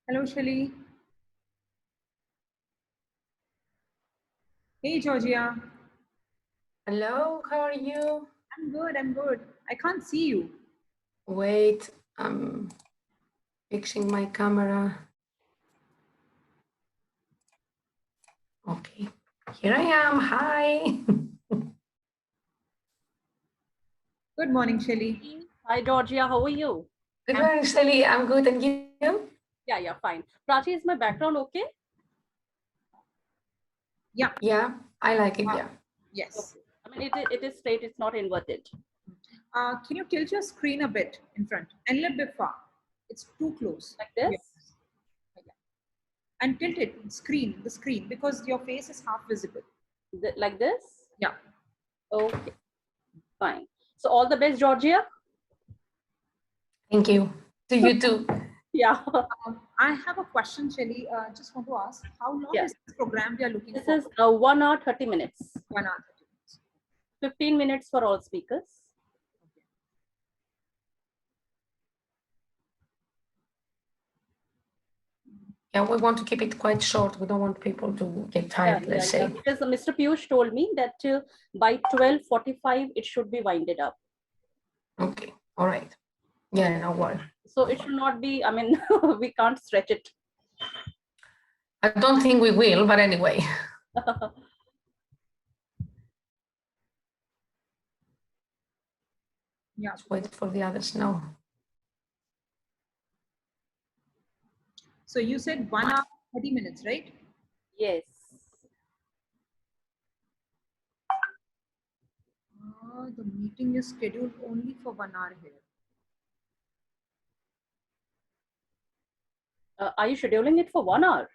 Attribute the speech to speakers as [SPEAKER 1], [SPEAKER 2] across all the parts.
[SPEAKER 1] Hello, Shelly. Hey, Georgia.
[SPEAKER 2] Hello, how are you?
[SPEAKER 1] I'm good. I'm good. I can't see you.
[SPEAKER 2] Wait, I'm fixing my camera. Okay, here I am. Hi.
[SPEAKER 1] Good morning, Shelly.
[SPEAKER 3] Hi, Georgia. How are you?
[SPEAKER 2] Good morning, Sally. I'm good, and you?
[SPEAKER 3] Yeah, fine. Prachi, is my background okay?
[SPEAKER 1] Yeah.
[SPEAKER 2] Yeah, I like it. Yeah.
[SPEAKER 1] Yes.
[SPEAKER 3] I mean, it is straight. It's not inverted.
[SPEAKER 1] Can you tilt your screen a bit in front and a little bit far? It's too close.
[SPEAKER 3] Like this?
[SPEAKER 1] Yes. Yeah. And tilt it, the screen, because your face is half visible.
[SPEAKER 3] Like this?
[SPEAKER 1] Yeah.
[SPEAKER 3] Okay, fine. So all the best, Georgia.
[SPEAKER 2] Thank you. To you too.
[SPEAKER 3] Yeah.
[SPEAKER 1] I have a question, Shelly. Just want to ask, how long
[SPEAKER 3] Yeah.
[SPEAKER 1] is this program we are looking
[SPEAKER 3] This
[SPEAKER 1] for?
[SPEAKER 3] is 1 hour 30 minutes.
[SPEAKER 1] 1 hour, 30 minutes.
[SPEAKER 3] 15 minutes for all speakers.
[SPEAKER 2] Yeah, we want to keep it quite short. We don't want people to get tired, let's say.
[SPEAKER 3] Because Mr. Piyush told me that by 12:45 it should be winded up.
[SPEAKER 2] Okay. All right. Yeah, no worry.
[SPEAKER 3] So it should not be, I mean, we can't stretch it.
[SPEAKER 2] I don't think we will, but anyway.
[SPEAKER 1] Yeah.
[SPEAKER 2] Let's wait for the others now.
[SPEAKER 1] So you said 1 hour, 30 minutes, right?
[SPEAKER 3] Yes.
[SPEAKER 1] The meeting is scheduled only for 1 hour here.
[SPEAKER 3] Are you scheduling it for 1 hour?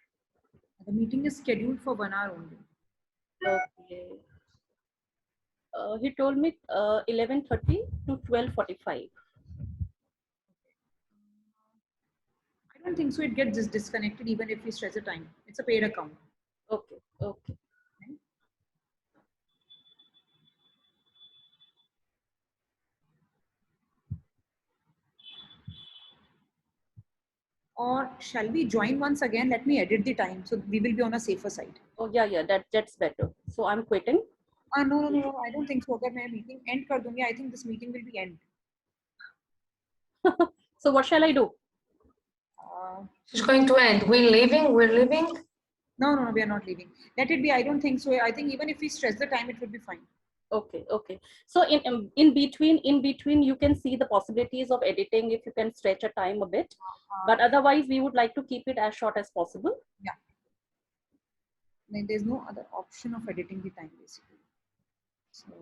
[SPEAKER 1] The meeting is scheduled for 1 hour only.
[SPEAKER 3] Okay. He told me 11:30 to 12:45.
[SPEAKER 1] I don't think so. It gets disconnected even if we stretch the time. It's a paid account.
[SPEAKER 3] Okay.
[SPEAKER 1] Or shall we join once again? Let me edit the time so we will be on a safer side.
[SPEAKER 3] Oh yeah, that's better. So I'm quitting.
[SPEAKER 1] No. I don't think so. अगर मैं meeting end कर दूंगी, I think this meeting will be end.
[SPEAKER 3] So what shall I do?
[SPEAKER 2] She's going to end. We're leaving.
[SPEAKER 1] No, we are not leaving. Let it be. I don't think so. I think even if we stretch the time, it will be fine.
[SPEAKER 3] Okay. So in between you can see the possibilities of editing if you can stretch a time a bit. But otherwise we would like to keep it as short as possible.
[SPEAKER 1] Yeah. There's no other option of editing the time basically. So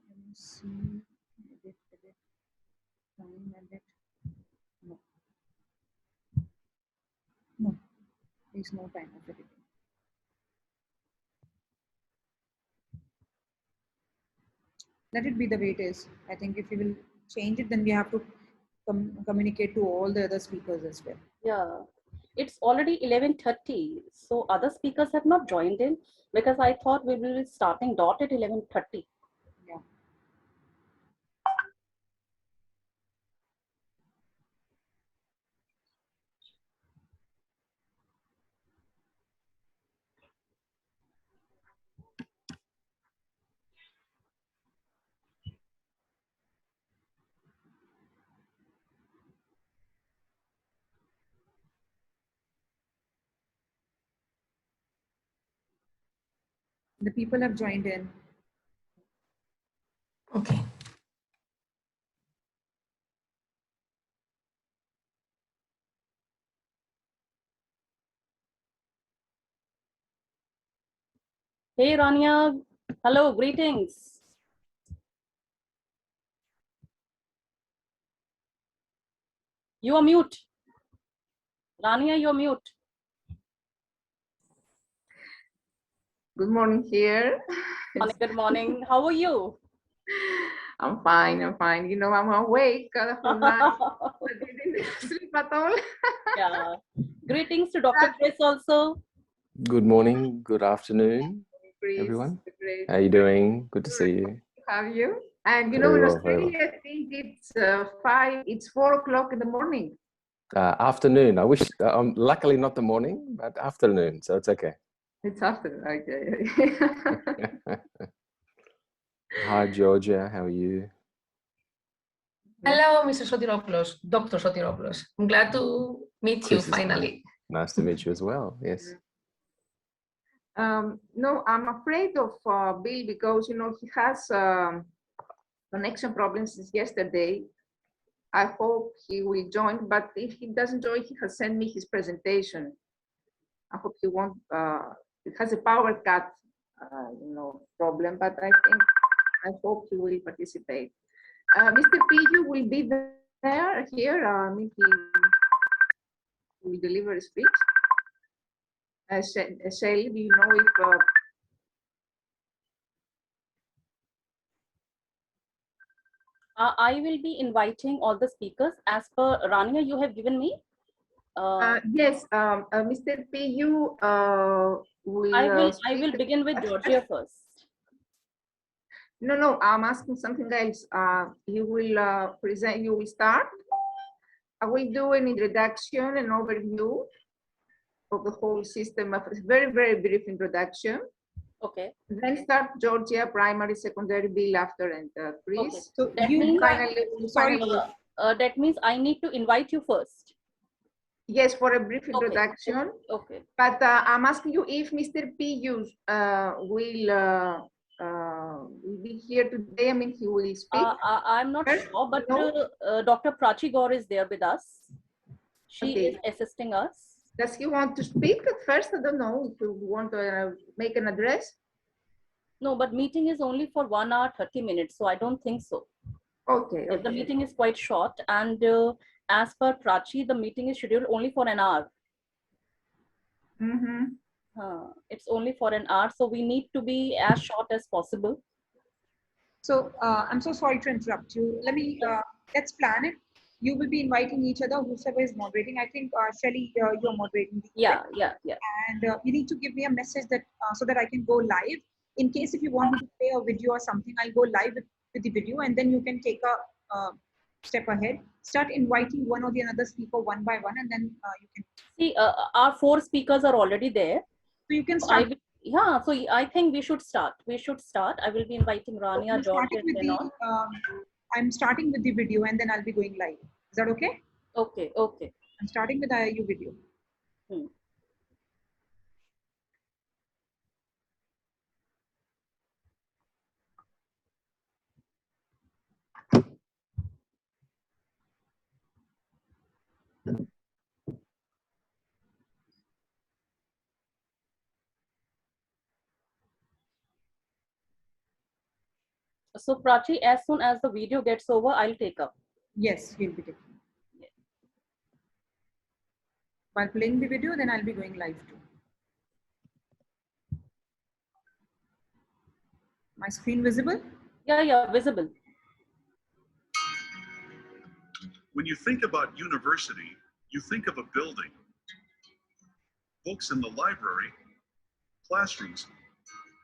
[SPEAKER 1] let me see. Edit. Time edit. No. There's no time of editing. Let it be the way it is. I think if we will change it, then we have to communicate to all the other speakers as well.
[SPEAKER 3] Yeah. It's already 11:30. So other speakers have not joined in because I thought we will be starting dot at 11:30.
[SPEAKER 1] Yeah. The people have joined in.
[SPEAKER 2] Okay.
[SPEAKER 3] Hey Rania, hello, greetings. You are mute. Rania, you're mute.
[SPEAKER 4] Good morning here.
[SPEAKER 3] Good morning. How are you?
[SPEAKER 4] I'm fine. You know, I'm awake from night. I didn't sleep at all.
[SPEAKER 3] Yeah. Greetings to Dr. Chris also.
[SPEAKER 5] Good morning, good afternoon,
[SPEAKER 4] Chris,
[SPEAKER 5] everyone.
[SPEAKER 4] Chris.
[SPEAKER 5] How are you doing? Good to see you.
[SPEAKER 4] How are you? And you know,
[SPEAKER 5] Very
[SPEAKER 4] in
[SPEAKER 5] well, very well.
[SPEAKER 4] Australia, I think it's 4 o'clock in the morning.
[SPEAKER 5] Afternoon. I wish, luckily not the morning, but afternoon, so it's okay.
[SPEAKER 4] It's after, okay.
[SPEAKER 5] Hi, Georgia. How are you?
[SPEAKER 2] Hello, Mr. Sotiropoulos, Dr. Sotiropoulos. I'm glad to meet you
[SPEAKER 5] This is
[SPEAKER 2] finally.
[SPEAKER 5] nice to meet you as well. Yes.
[SPEAKER 4] No, I'm afraid of Bill because, you know, he has connection problems since yesterday. I hope he will join, but if he doesn't join, he has sent me his presentation. I hope he won't, it has a power cut, you know, problem, but I hope he will participate. Mr. Piyu will be there here. I mean, he will deliver a speech. Shelly, do you know if
[SPEAKER 3] I will be inviting all the speakers as per Rania you have given me.
[SPEAKER 4] yes, Mr. Piyu will.
[SPEAKER 3] I will begin with Georgia first.
[SPEAKER 4] No, I'm asking something else. You will present. You will start. I will do an introduction, an overview of the whole system. A very, very brief introduction.
[SPEAKER 3] Okay.
[SPEAKER 4] Then start Georgia, primary, secondary, Bill after, and Chris.
[SPEAKER 3] Okay.
[SPEAKER 1] So
[SPEAKER 3] That
[SPEAKER 1] you
[SPEAKER 3] means-
[SPEAKER 1] finally,
[SPEAKER 3] that means I need to invite you first.
[SPEAKER 4] Yes, for a brief introduction.
[SPEAKER 3] Okay.
[SPEAKER 4] But I'm asking you if Mr. Piyu will be here today. I mean, he will speak.
[SPEAKER 3] I'm not
[SPEAKER 4] First,
[SPEAKER 3] sure, but
[SPEAKER 4] no?
[SPEAKER 3] Dr. Prachi Gaur is there with us. She
[SPEAKER 4] Okay.
[SPEAKER 3] is assisting us.
[SPEAKER 4] Does he want to speak at first? I don't know if you want to make an address.
[SPEAKER 3] No, but meeting is only for 1 hour 30 minutes, so I don't think so.
[SPEAKER 4] Okay.
[SPEAKER 3] The meeting is quite short, and as per Prachi, the meeting is scheduled only for an hour.
[SPEAKER 4] Mm-hmm.
[SPEAKER 3] It's only for an hour, so we need to be as short as possible.
[SPEAKER 1] so I'm so sorry to interrupt you. Let's plan it. You will be inviting each other, whoever is moderating. I think Shelly, you're moderating.
[SPEAKER 3] Yeah.
[SPEAKER 1] And you need to give me a message that so that I can go live. In case if you want me to play a video or something, I'll go live with the video, and then you can take a step ahead. Start inviting one or the another speaker one by one, and then you can.
[SPEAKER 3] See, our 4 speakers are already there.
[SPEAKER 1] So you can start.
[SPEAKER 3] So I think we should start. I will be inviting Rania, George, and all.
[SPEAKER 1] I'm starting with the video, and then I'll be going live. Is that okay?
[SPEAKER 3] Okay.
[SPEAKER 1] I'm starting with IIU video.
[SPEAKER 3] So Prachi, as soon as the video gets over, I'll take up.
[SPEAKER 1] Yes, he'll be taking. While playing the video, then I'll be going live too. My screen visible?
[SPEAKER 3] Yeah, visible.
[SPEAKER 6] When you think about university, you think of a building, books in the library, classrooms,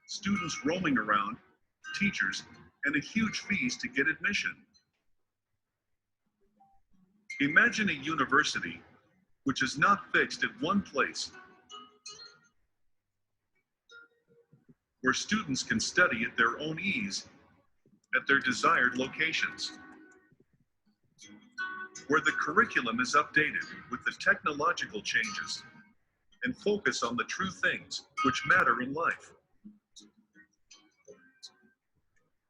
[SPEAKER 6] students roaming around, teachers, and a huge fees to get admission. Imagine a university which is not fixed at one place, where students can study at their own ease, at their desired locations, where the curriculum is updated with the technological changes and focus on the true things which matter in life.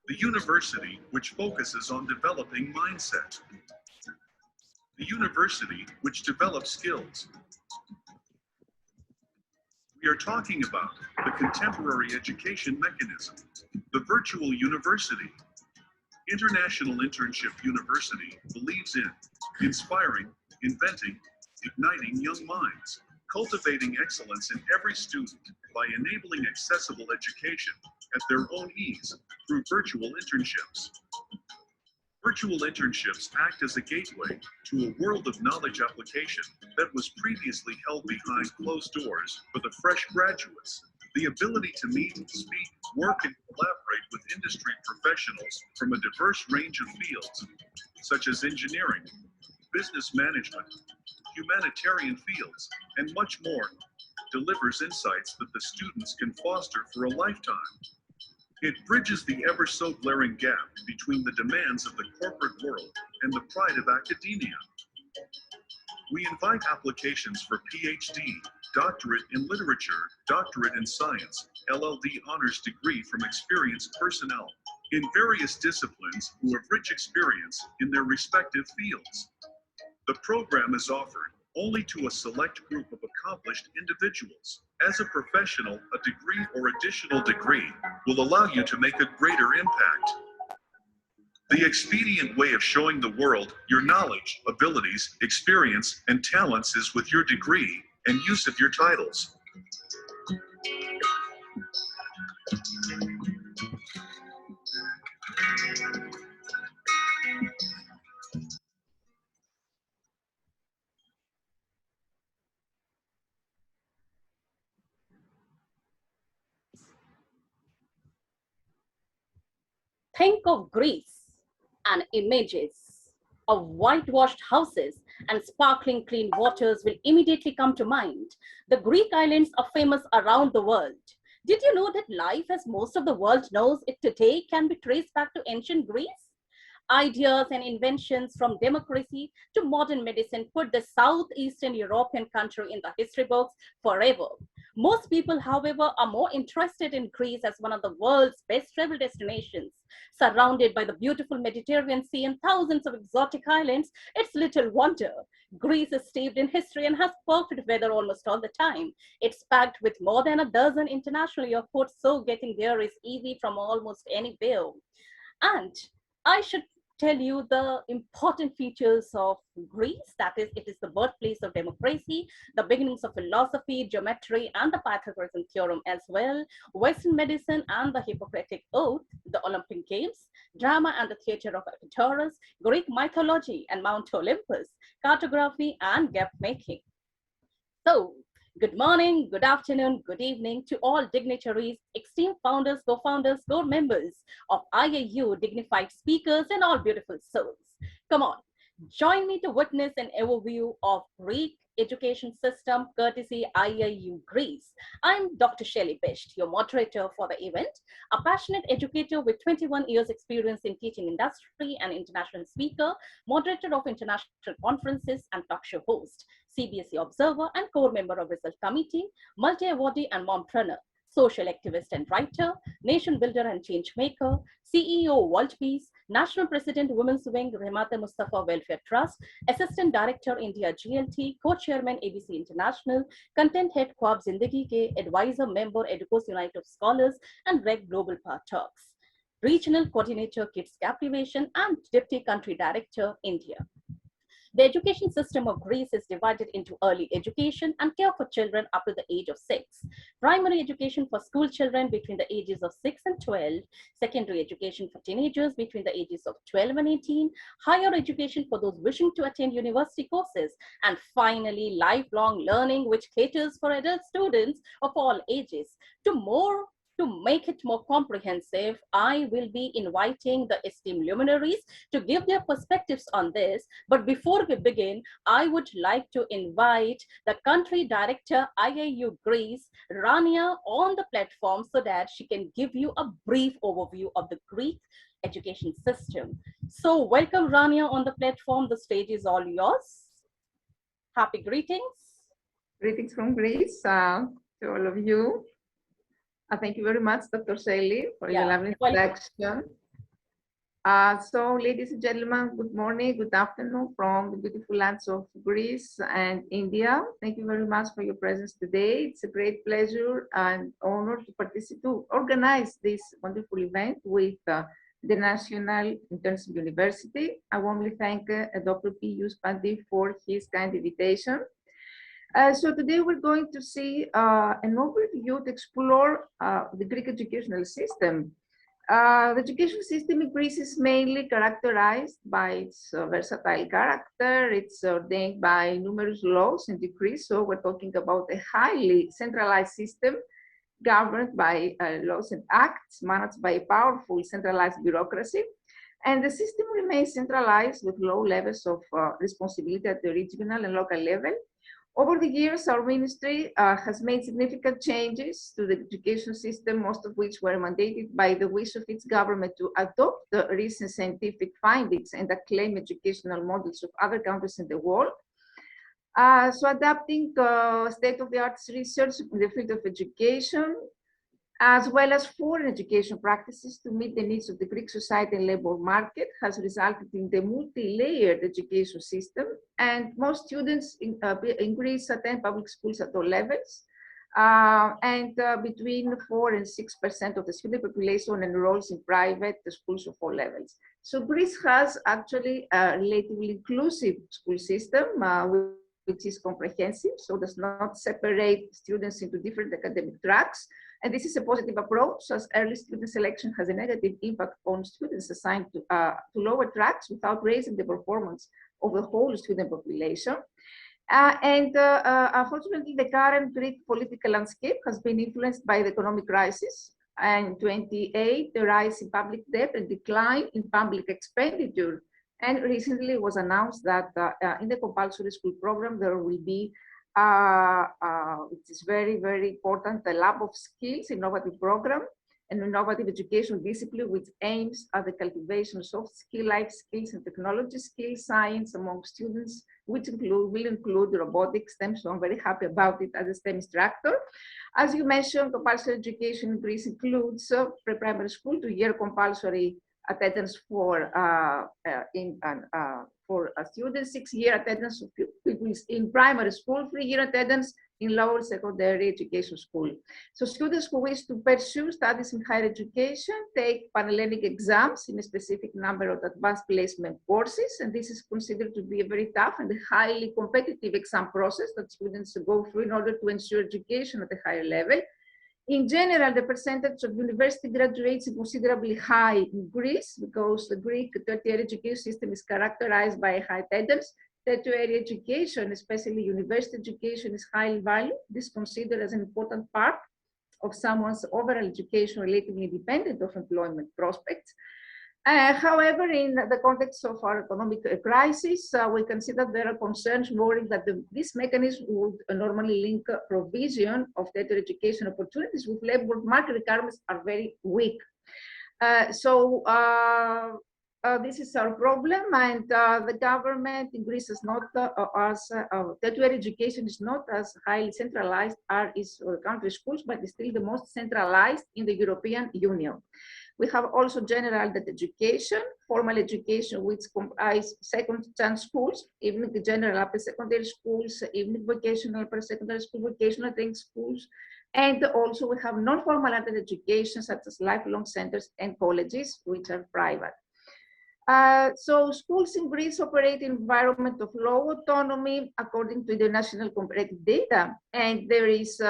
[SPEAKER 6] The university which focuses on developing mindset. The university which develops skills. We are talking about the contemporary education mechanism, the virtual university. International Internship University believes in inspiring, inventing, igniting young minds, cultivating excellence in every student by enabling accessible education at their own ease through virtual internships. Virtual internships act as a gateway to a world of knowledge application that was previously held behind closed doors for the fresh graduates. The ability to meet, speak, work, and collaborate with industry professionals from a diverse range of fields, such as engineering, business management, humanitarian fields, and much more, delivers insights that the students can foster for a lifetime. It bridges the ever so glaring gap between the demands of the corporate world and the pride of academia. We invite applications for PhD, Doctorate in Literature, Doctorate in Science, LLD honors degree from experienced personnel in various disciplines who have rich experience in their respective fields. The program is offered only to a select group of accomplished individuals. As a professional, a degree or additional degree will allow you to make a greater impact. The expedient way of showing the world your knowledge, abilities, experience, and talents is with your degree and use of your titles.
[SPEAKER 3] Think of Greece and images of whitewashed houses and sparkling clean waters will immediately come to mind. The Greek islands are famous around the world. Did you know that life as most of the world knows it today can be traced back to ancient Greece? Ideas and inventions from democracy to modern medicine put the Southeastern European country in the history books forever. Most people, however, are more interested in Greece as one of the world's best travel destinations. Surrounded by the beautiful Mediterranean Sea and thousands of exotic islands, it's little wonder. Greece is steeped in history and has perfect weather almost all the time. It's packed with more than a dozen international airports, so getting there is easy from almost anywhere. And I should tell you the important features of Greece. That is, it is the birthplace of democracy, the beginnings of philosophy, geometry, and the Pythagorean theorem as well, Western medicine and the Hippocratic Oath, the Olympic Games, drama and the theater of Epicurus, Greek mythology and Mount Olympus, cartography and gap making. So, good morning, good afternoon, good evening to all dignitaries, esteemed founders, co-founders, board members of IIU, dignified speakers, and all beautiful souls. Come on, join me to witness an overview of Greek education system courtesy IIU Greece. I'm Dr. Shelley Best, your moderator for the event, a passionate educator with 21 years experience in teaching industry and international speaker, moderator of international conferences and talk show host, CBSE observer and core member of result committee, multi-awardee and mompreneur, social activist and writer, nation builder and change maker, CEO World Peace, National President Women's Wing Rehmate Mustafa Welfare Trust, Assistant Director India GLT, Co-Chairman ABC International, Content Head Khwab Zindagi Ke, Advisor Member Educos Unite of Scholars and Reg Global Power Talks, Regional Coordinator Kids Captivation and Deputy Country Director India. The education system of Greece is divided into early education and care for children up to the age of 6, primary education for school children between the ages of 6 and 12, secondary education for teenagers between the ages of 12 and 18, higher education for those wishing to attend university courses, and finally, lifelong learning, which caters for adult students of all ages. To make it more comprehensive, I will be inviting the esteemed luminaries to give their perspectives on this. But before we begin, I would like to invite the country director, IIU Greece, Rania, on the platform so that she can give you a brief overview of the Greek education system. So welcome, Rania, on the platform. The stage is all yours. Happy greetings.
[SPEAKER 4] Greetings from Greece to all of you. Thank you very much, Dr. Shelley, for your lovely introduction. So, ladies and gentlemen, good morning, good afternoon from the beautiful lands of Greece and India. Thank you very much for your presence today. It's a great pleasure and honor to participate, to organize this wonderful event with the National Internship University. I warmly thank Dr. P. Pandi for his kind invitation. So today we're going to see an overview to explore the Greek educational system. The education system in Greece is mainly characterized by its versatile character. It's ordained by numerous laws and decrees. So we're talking about a highly centralized system governed by laws and acts, managed by a powerful centralized bureaucracy. And the system remains centralized with low levels of responsibility at the regional and local level. Over the years, our ministry has made significant changes to the education system, most of which were mandated by the wish of its government to adopt the recent scientific findings and acclaim educational models of other countries in the world. So adapting state-of-the-art research in the field of education, as well as foreign education practices to meet the needs of the Greek society and labor market, has resulted in the multi-layered education system. And most students in Greece attend public schools at all levels. Between 4 and 6% of the student population enrolls in private schools of all levels. So Greece has actually a relatively inclusive school system, which is comprehensive, so does not separate students into different academic tracks. And this is a positive approach, as early student selection has a negative impact on students assigned to lower tracks without raising the performance of the whole student population. Unfortunately, the current Greek political landscape has been influenced by the economic crisis. And in 2008, the rise in public debt and decline in public expenditure. And recently it was announced that in the compulsory school program, there will be which is very, very important, the Lab of Skills innovative program, an innovative education discipline which aims at the cultivation of soft skill, life skills, and technology skills, science among students, which will include robotics, STEM. So I'm very happy about it as a STEM instructor. As you mentioned, compulsory education in Greece includes pre-primary school, 2-year compulsory attendance for students, 6-year attendance of pupils in primary school, 3-year attendance in lower secondary education school. So students who wish to pursue studies in higher education take Panhellenic exams in a specific number of advanced placement courses, and this is considered to be a very tough and highly competitive exam process that students go through in order to ensure education at a higher level. In general, the percentage of university graduates is considerably high in Greece because the Greek tertiary education system is characterized by high attendance. Tertiary education, especially university education, is highly valued. This is considered as an important part of someone's overall education, relatively independent of employment prospects. However, in the context of our economic crisis, we can see that there are concerns worrying that this mechanism would normally link provision of tertiary education opportunities with labor market requirements are very weak. This is our problem, and the government in Greece is not tertiary education is not as highly centralized as country schools, but is still the most centralized in the European Union. We have also general adult education, formal education, which comprise second chance schools, evening general upper secondary schools, evening vocational upper secondary school, vocational training schools, and also we have non-formal adult education, such as lifelong centers and colleges, which are private. So schools in Greece operate in an environment of low autonomy according to the national comparative data, and there is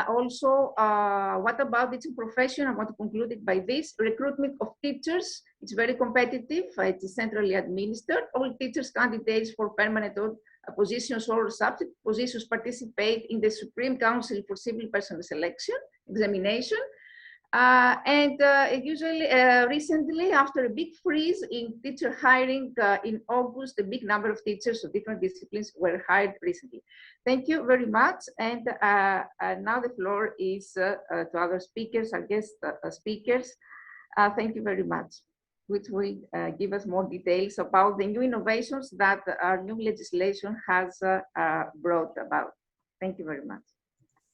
[SPEAKER 4] also, what about its profession? I want to conclude it by this. Recruitment of teachers, it's very competitive. It is centrally administered. All teachers candidates for permanent positions or subject positions participate in the Supreme Council for Civil Personnel Selection examination. Usually, recently, after a big freeze in teacher hiring in August, a big number of teachers of different disciplines were hired recently. Thank you very much. And now the floor is to other speakers, our guest speakers. Thank you very much, which will give us more details about the new innovations that our new legislation has brought about. Thank you very much.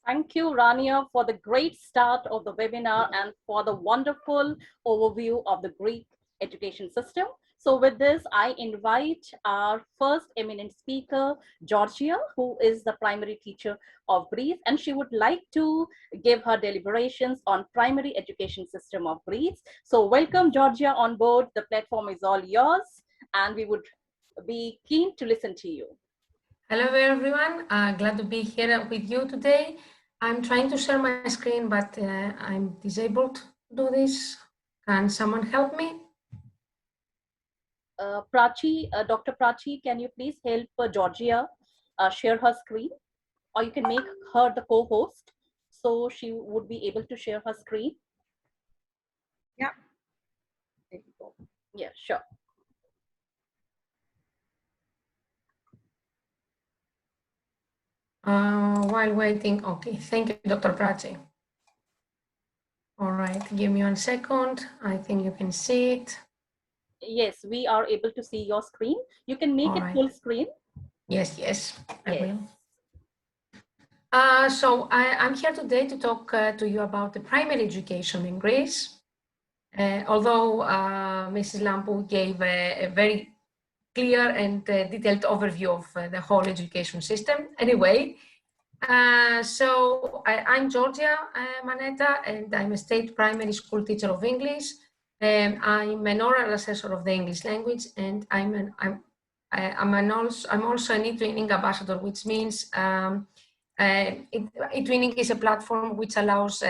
[SPEAKER 3] Thank you, Rania, for the great start of the webinar and for the wonderful overview of the Greek education system. So with this, I invite our first eminent speaker, Georgia, who is the primary teacher of Greece, and she would like to give her deliberations on primary education system of Greece. So welcome, Georgia, on board. The platform is all yours, and we would be keen to listen to you.
[SPEAKER 2] Hello everyone, glad to be here with you today. I'm trying to share my screen, but I'm disabled to do this. Can someone help me?
[SPEAKER 3] Dr. Prachi, can you please help Georgia share her screen? Or you can make her the co-host so she would be able to share her screen?
[SPEAKER 1] Yeah. There you go.
[SPEAKER 3] Yeah, sure.
[SPEAKER 2] While waiting, okay, thank you, Dr. Prachi. All right, give me 1 second. I think you can see it.
[SPEAKER 3] Yes, we are able to see your screen. You can make
[SPEAKER 2] All
[SPEAKER 3] it
[SPEAKER 2] right.
[SPEAKER 3] full screen.
[SPEAKER 2] Yes, I
[SPEAKER 3] Yes.
[SPEAKER 2] will. So I'm here today to talk to you about the primary education in Greece. Although Mrs. Lampu gave a very clear and detailed overview of the whole education system. Anyway, I'm Georgia Manetta, and I'm a state primary school teacher of English. I'm an oral assessor of the English language, and I'm also an e-twinning ambassador, which means e-twinning is a platform which allows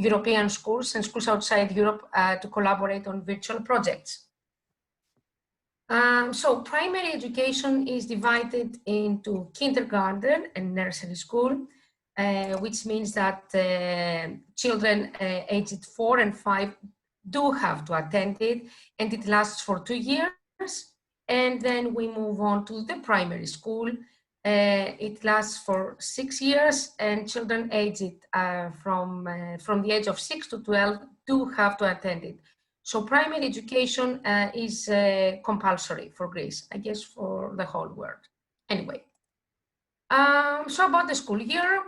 [SPEAKER 2] European schools and schools outside Europe to collaborate on virtual projects. So primary education is divided into kindergarten and nursery school, which means that children aged 4 and 5 do have to attend it, and it lasts for 2 years. And then we move on to the primary school. It lasts for 6 years, and children aged from the age of 6 to 12 do have to attend it. So primary education is compulsory for Greece, I guess for the whole world. Anyway, so about the school year,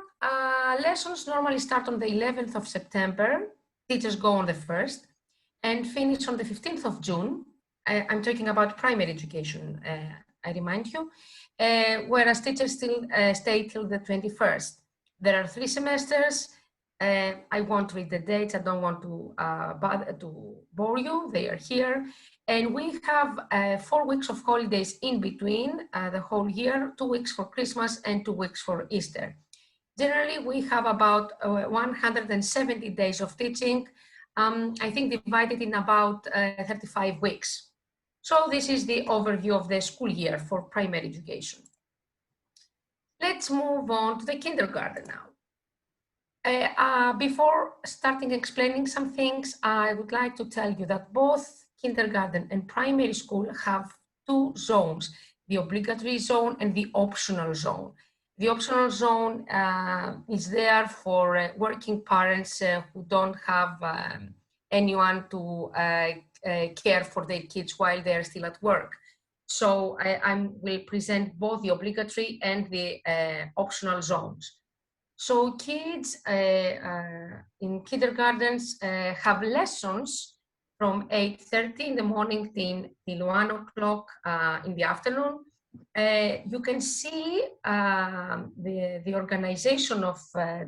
[SPEAKER 2] lessons normally start on the 11th of September. Teachers go on the 1st and finish on the 15th of June. I'm talking about primary education, I remind you, whereas teachers still stay till the 21st. There are 3 semesters. I won't read the dates. I don't want to bore you. They are here. And we have 4 weeks of holidays in between the whole year, 2 weeks for Christmas and 2 weeks for Easter. Generally, we have about 170 days of teaching, I think divided in about 35 weeks. So this is the overview of the school year for primary education. Let's move on to the kindergarten now. Before starting explaining some things, I would like to tell you that both kindergarten and primary school have 2 zones, the obligatory zone and the optional zone. The optional zone is there for working parents who don't have anyone to care for their kids while they're still at work. So I will present both the obligatory and the optional zones. So kids in kindergartens have lessons from 8:30 in the morning till 1 o'clock in the afternoon. You can see the organization of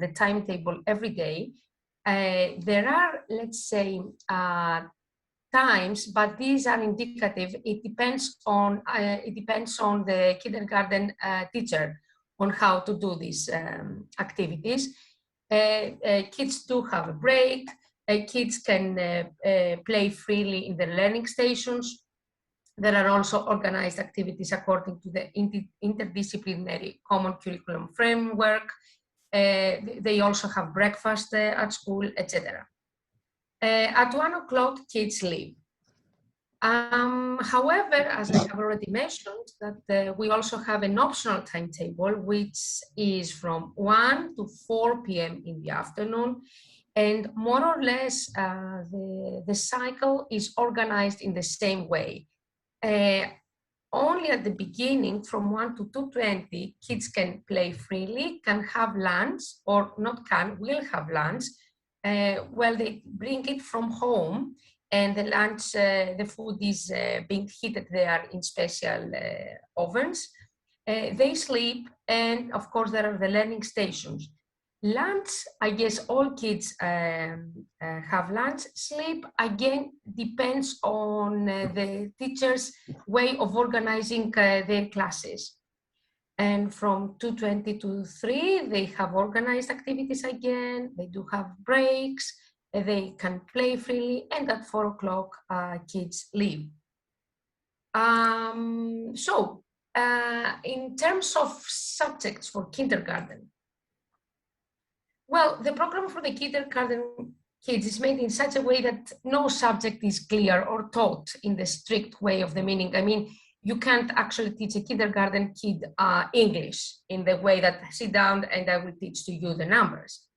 [SPEAKER 2] the timetable every day. There are, let's say, times, but these are indicative. It depends on the kindergarten teacher on how to do these activities. Kids do have a break. Kids can play freely in the learning stations. There are also organized activities according to the interdisciplinary common curriculum framework. They also have breakfast at school, etc. At 1 o'clock, kids leave. However, as I have already mentioned, that we also have an optional timetable, which is from 1 to 4 p.m. in the afternoon. And more or less, the cycle is organized in the same way. Only at the beginning, from 1 to 2:20, kids can play freely, can have lunch, or not can, will have lunch. Well, they bring it from home, and the lunch, the food is being heated there in special ovens. They sleep, and of course, there are the learning stations. Lunch, I guess all kids have lunch. Sleep, again, depends on the teacher's way of organizing their classes. And from 2:20 to 3, they have organized activities again. They do have breaks. They can play freely. And at 4 o'clock, kids leave. In terms of subjects for kindergarten, Well, the program for the kindergarten kids is made in such a way that no subject is clear or taught in the strict way of the meaning. I mean, you can't actually teach a kindergarten kid English in the way that sit down and I will teach to you the numbers.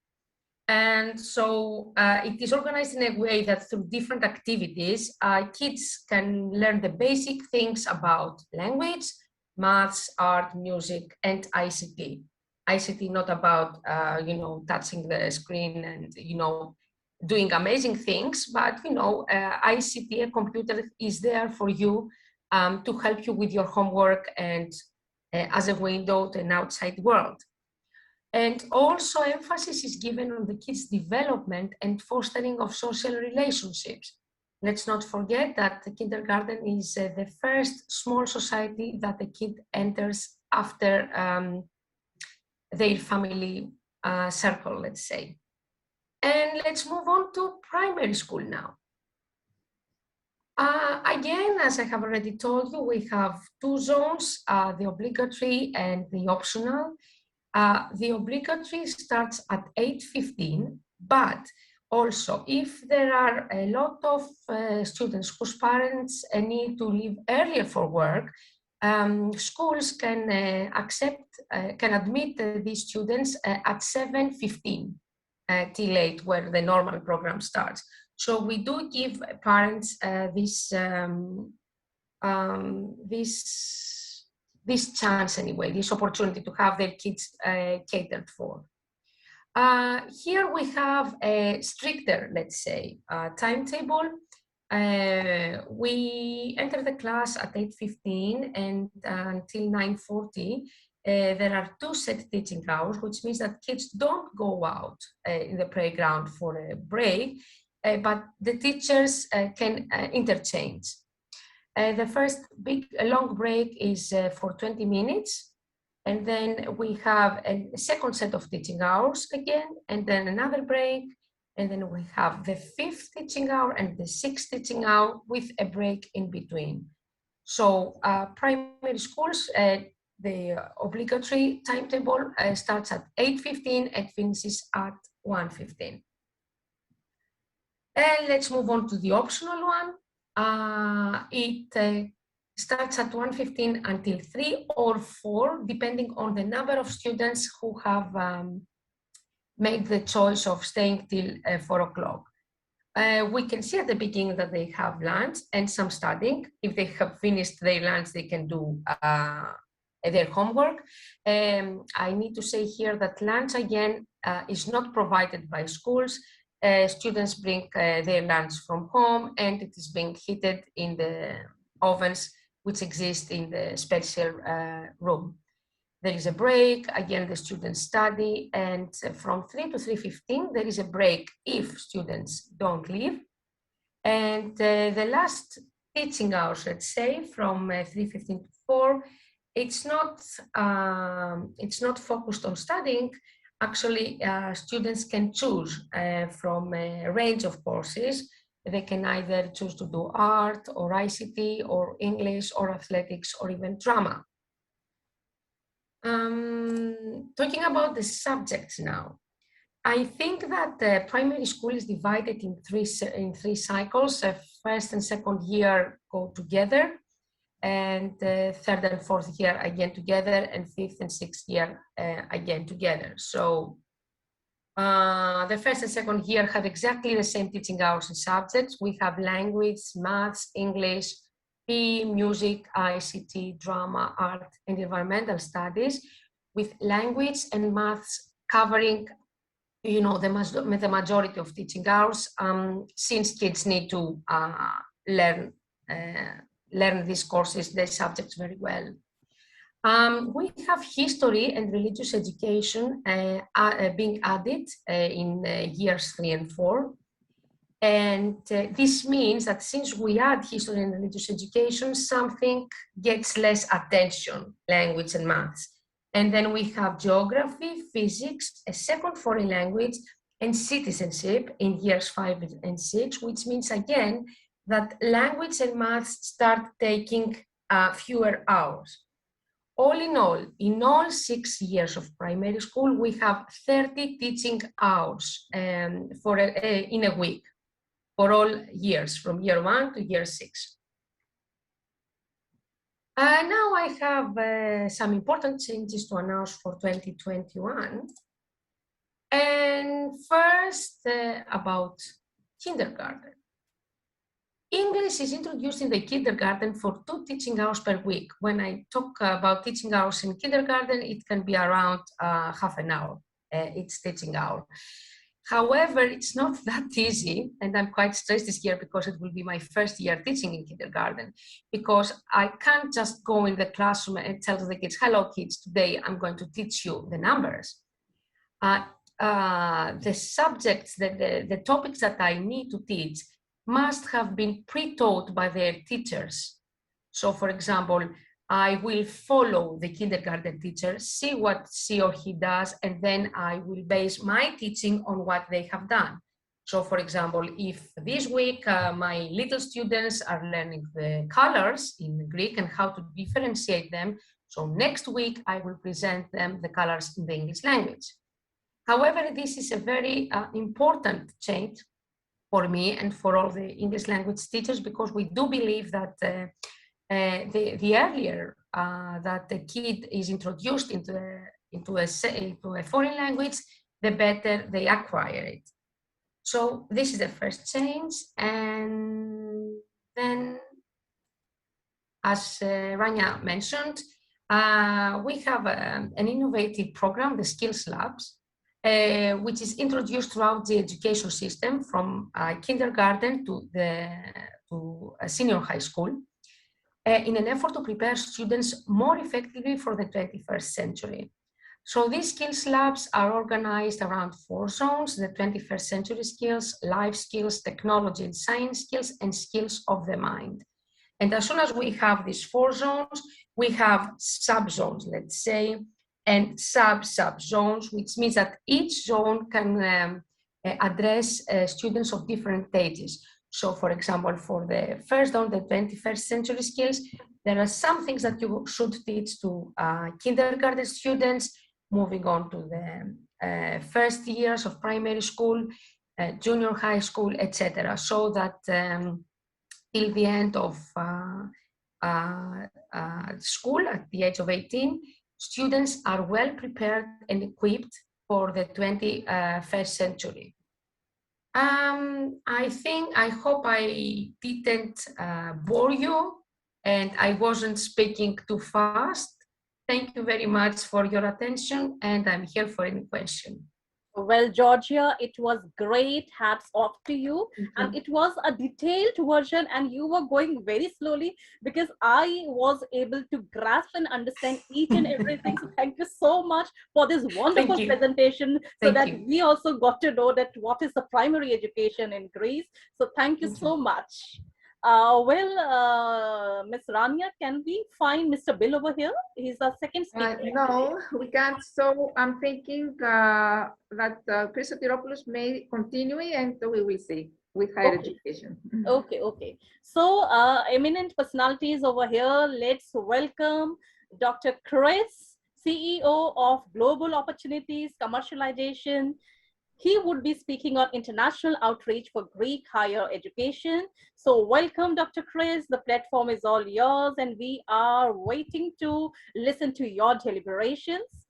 [SPEAKER 2] And so it is organized in a way that through different activities, kids can learn the basic things about language, maths, art, music, and ICT. ICT not about, touching the screen and, doing amazing things, but, ICT, a computer is there for you to help you with your homework and as a window to an outside world. And also emphasis is given on the kids' development and fostering of social relationships. Let's not forget that the kindergarten is the first small society that the kid enters after their family circle, let's say. And let's move on to primary school now. Again, as I have already told you, we have two zones, the obligatory and the optional. The obligatory starts at 8:15, but also if there are a lot of students whose parents need to leave earlier for work, schools can admit these students at 7:15 till 8, where the normal program starts. So we do give parents this chance anyway, this opportunity to have their kids catered for. Here we have a stricter, let's say, timetable. We enter the class at 8:15 and until 9:40. There are 2 set teaching hours, which means that kids don't go out in the playground for a break, but the teachers can interchange. The first big long break is for 20 minutes. And then we have a second set of teaching hours again, and then another break. And then we have the 5th teaching hour and the 6th teaching hour with a break in between. So primary schools, the obligatory timetable starts at 8:15 and finishes at 1:15. And let's move on to the optional one. It starts at 1:15 until 3 or 4, depending on the number of students who have made the choice of staying till 4 o'clock. We can see at the beginning that they have lunch and some studying. If they have finished their lunch, they can do their homework. I need to say here that lunch, again, is not provided by schools. Students bring their lunch from home and it is being heated in the ovens which exist in the special room. There is a break, again the students study, and from 3 to 3:15 there is a break if students don't leave. And the last teaching hours, let's say, from 3:15 to 4, it's not focused on studying. Actually, students can choose from a range of courses. They can either choose to do art or ICT or English or athletics or even drama. Talking about the subjects now, I think that primary school is divided in three cycles. First and second year go together, and third and fourth year again together, and fifth and sixth year again together. So the first and second year have exactly the same teaching hours and subjects. We have language, maths, English, PE, music, ICT, drama, art, and environmental studies, with language and maths covering, the majority of teaching hours, since kids need to learn these courses, these subjects very well. We have history and religious education being added in years 3 and 4. And this means that since we add history and religious education, something gets less attention, language and maths. And then we have geography, physics, a second foreign language, and citizenship in years 5 and 6, which means again that language and maths start taking fewer hours. All, in all 6 years of primary school, we have 30 teaching hours in a week for all years, from year 1 to year 6. Now I have some important changes to announce for 2021. And first, about kindergarten. English is introduced in the kindergarten for 2 teaching hours per week. When I talk about teaching hours in kindergarten, it can be around half an hour, each teaching hour. However, it's not that easy, and I'm quite stressed this year because it will be my first year teaching in kindergarten, because I can't just go in the classroom and tell to the kids, hello kids, today I'm going to teach you the numbers. The subjects, the topics that I need to teach must have been pre-taught by their teachers. So for example, I will follow the kindergarten teacher, see what she or he does, and then I will base my teaching on what they have done. So for example, if this week my little students are learning the colors in Greek and how to differentiate them, so next week I will present them the colors in the English language. However, this is a very important change for me and for all the English language teachers, because we do believe that the earlier that the kid is introduced into a foreign language, the better they acquire it. So this is the first change. And then, as Rania mentioned, we have an innovative program, the Skills Labs, which is introduced throughout the education system from kindergarten to senior high school, in an effort to prepare students more effectively for the 21st century. So these skills labs are organized around 4 zones: the 21st century skills, life skills, technology and science skills, and skills of the mind. And as soon as we have these 4 zones, we have sub-zones, let's say, and sub-zones, which means that each zone can address students of different ages. So for example, for the first zone, the 21st century skills, there are some things that you should teach to kindergarten students, moving on to the first years of primary school, junior high school, etc. So that till the end of school, at the age of 18, students are well prepared and equipped for the 21st century. I hope I didn't bore you and I wasn't speaking too fast. Thank you very much for your attention, and I'm here for any question.
[SPEAKER 3] Well, Georgia, it was great. Hats off to you. And it was a detailed version, and you were going very slowly because I was able to grasp and understand each and everything. So thank you so much for this wonderful presentation, so that we also got to know that what is the primary education in Greece. So thank you so much. Miss Rania, can we find Mr. Bill over here? He's our second speaker.
[SPEAKER 4] No, we can't. So I'm thinking that Chrysotiropoulos may continue, and we will see with higher education.
[SPEAKER 3] Okay. So eminent personalities over here, let's welcome Dr. Chris, CEO of Global Opportunities Commercialization. He would be speaking on international outreach for Greek higher education. So welcome, Dr. Chris. The platform is all yours, and we are waiting to listen to your deliberations.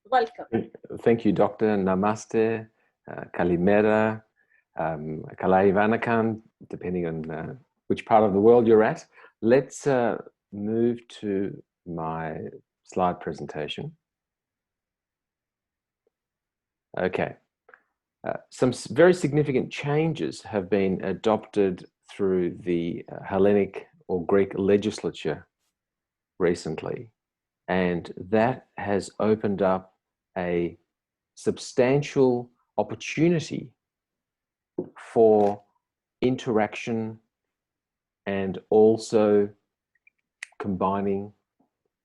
[SPEAKER 3] Welcome.
[SPEAKER 5] Thank you, Doctor. Namaste, Kalimera, Kalai Vanakan, depending on which part of the world you're at. Let's move to my slide presentation. Okay. Some very significant changes have been adopted through the Hellenic or Greek legislature recently, and that has opened up a substantial opportunity for interaction and also combining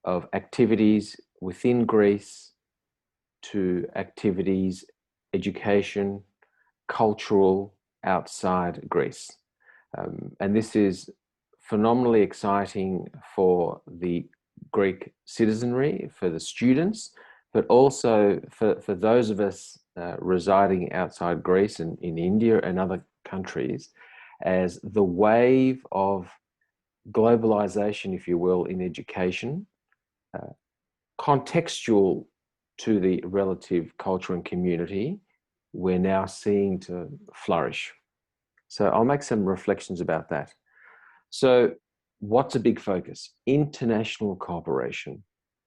[SPEAKER 5] of activities within Greece to activities, education, cultural outside Greece. And this is phenomenally exciting for the Greek citizenry, for the students, but also for those of us residing outside Greece and in India and other countries, as the wave of globalization, if you will, in education, contextual to the relative culture and community, we're now seeing to flourish. So I'll make some reflections about that. So what's a big focus? International cooperation.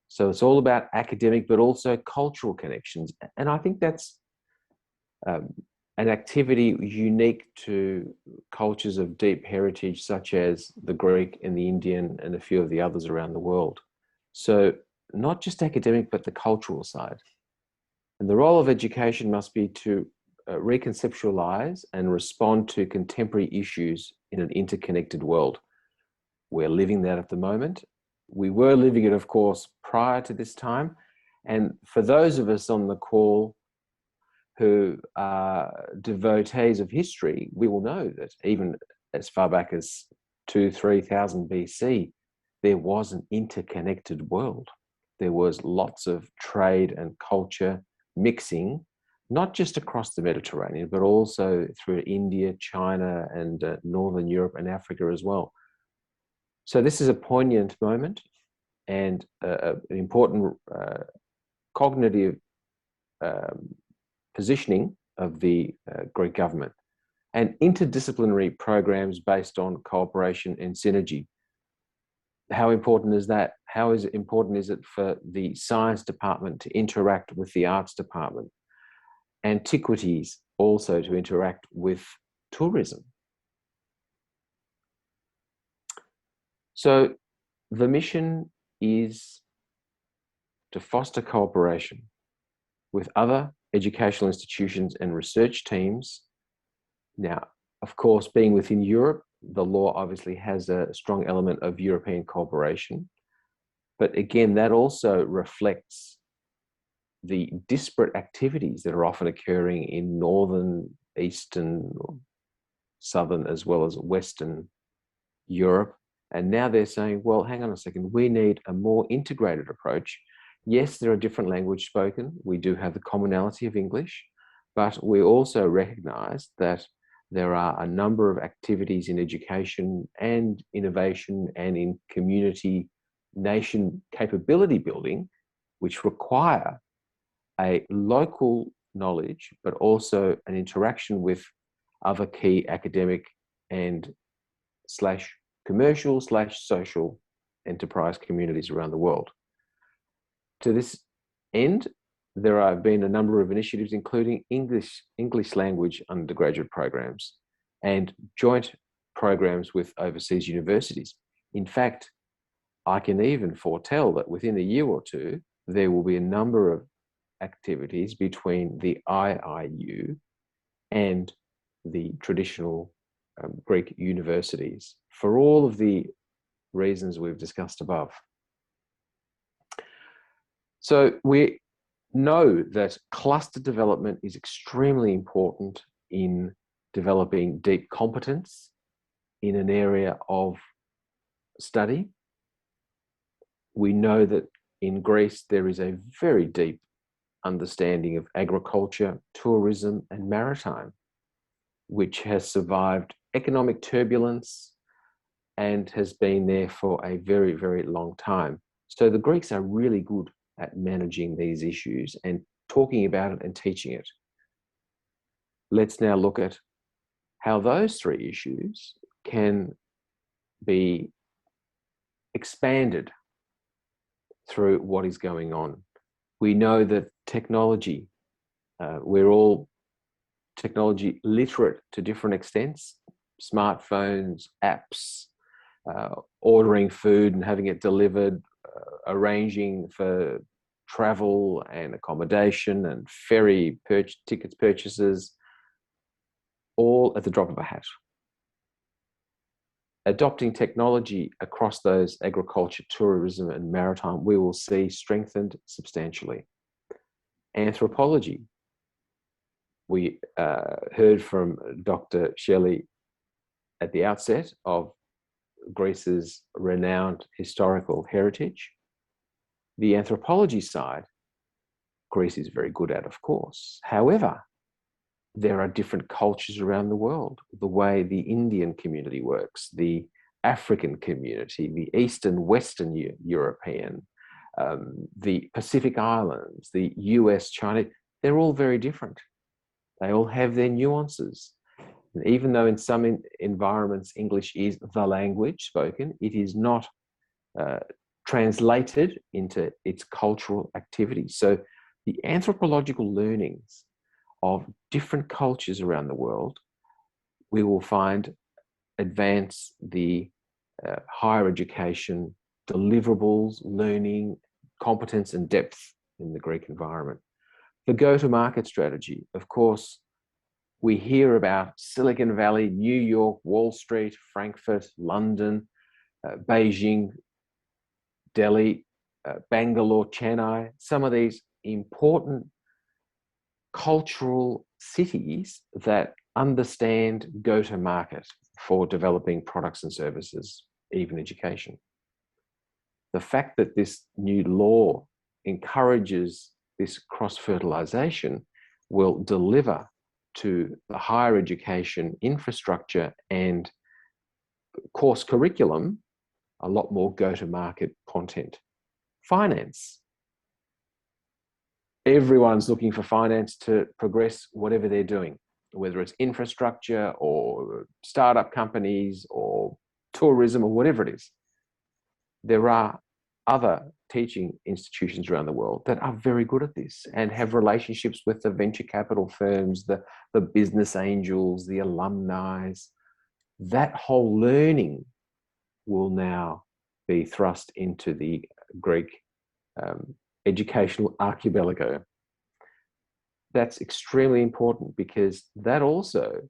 [SPEAKER 5] So it's all about academic, but also cultural connections. And I think that's an activity unique to cultures of deep heritage, such as the Greek and the Indian and a few of the others around the world. So not just academic, but the cultural side. And the role of education must be to reconceptualize and respond to contemporary issues in an interconnected world. We're living that at the moment. We were living it, of course, prior to this time. And for those of us on the call who are devotees of history, we will know that even as far back as 2,000-3,000 BC, there was an interconnected world. There was lots of trade and culture mixing, not just across the Mediterranean, but also through India, China, and Northern Europe and Africa as well. So this is a poignant moment and an important cognitive positioning of the Greek government, and interdisciplinary programs based on cooperation and synergy. How important is that? How important is it for the science department to interact with the arts department? Antiquities also to interact with tourism. So the mission is to foster cooperation with other educational institutions and research teams. Now, of course, being within Europe, the law obviously has a strong element of European cooperation. But again, that also reflects the disparate activities that are often occurring in Northern, Eastern, Southern, as well as Western Europe. And now they're saying, well, hang on a second, we need a more integrated approach. Yes, there are different languages spoken. We do have the commonality of English, but we also recognize that there are a number of activities in education and innovation and in community nation capability building, which require a local knowledge, but also an interaction with other key academic and /commercial/social enterprise communities around the world. To this end, there have been a number of initiatives, including English language undergraduate programs and joint programs with overseas universities. In fact, I can even foretell that within a year or two, there will be a number of activities between the IIU and the traditional Greek universities for all of the reasons we've discussed above. So we know that cluster development is extremely important in developing deep competence in an area of study. We know that in Greece, there is a very deep understanding of agriculture, tourism, and maritime, which has survived economic turbulence and has been there for a very, very long time. So the Greeks are really good at managing these issues and talking about it and teaching it. Let's now look at how those three issues can be expanded through what is going on. We know that technology, we're all technology literate to different extents, smartphones, apps, ordering food and having it delivered, arranging for travel and accommodation and ferry tickets purchases, all at the drop of a hat. Adopting technology across those agriculture, tourism, and maritime, we will see strengthened substantially. Anthropology. We heard from Dr. Shelley at the outset of Greece's renowned historical heritage. The anthropology side, Greece is very good at, of course. However, there are different cultures around the world. The way the Indian community works, the African community, the Eastern, Western European, the Pacific Islands, the US, China, they're all very different. They all have their nuances. And even though in some environments English is the language spoken, it is not translated into its cultural activities. So the anthropological learnings of different cultures around the world, we will find advance the higher education deliverables, learning, competence and depth in the Greek environment. The go-to-market strategy, of course, we hear about Silicon Valley, New York, Wall Street, Frankfurt, London, Beijing, Delhi, Bangalore, Chennai, some of these important cultural cities that understand go-to-market for developing products and services, even education. The fact that this new law encourages this cross-fertilization will deliver to the higher education infrastructure and course curriculum a lot more go-to-market content. Finance. Everyone's looking for finance to progress whatever they're doing, whether it's infrastructure or startup companies or tourism or whatever it is. There are other teaching institutions around the world that are very good at this and have relationships with the venture capital firms, the business angels, the alumni. That whole learning will now be thrust into the Greek educational archipelago. That's extremely important because that also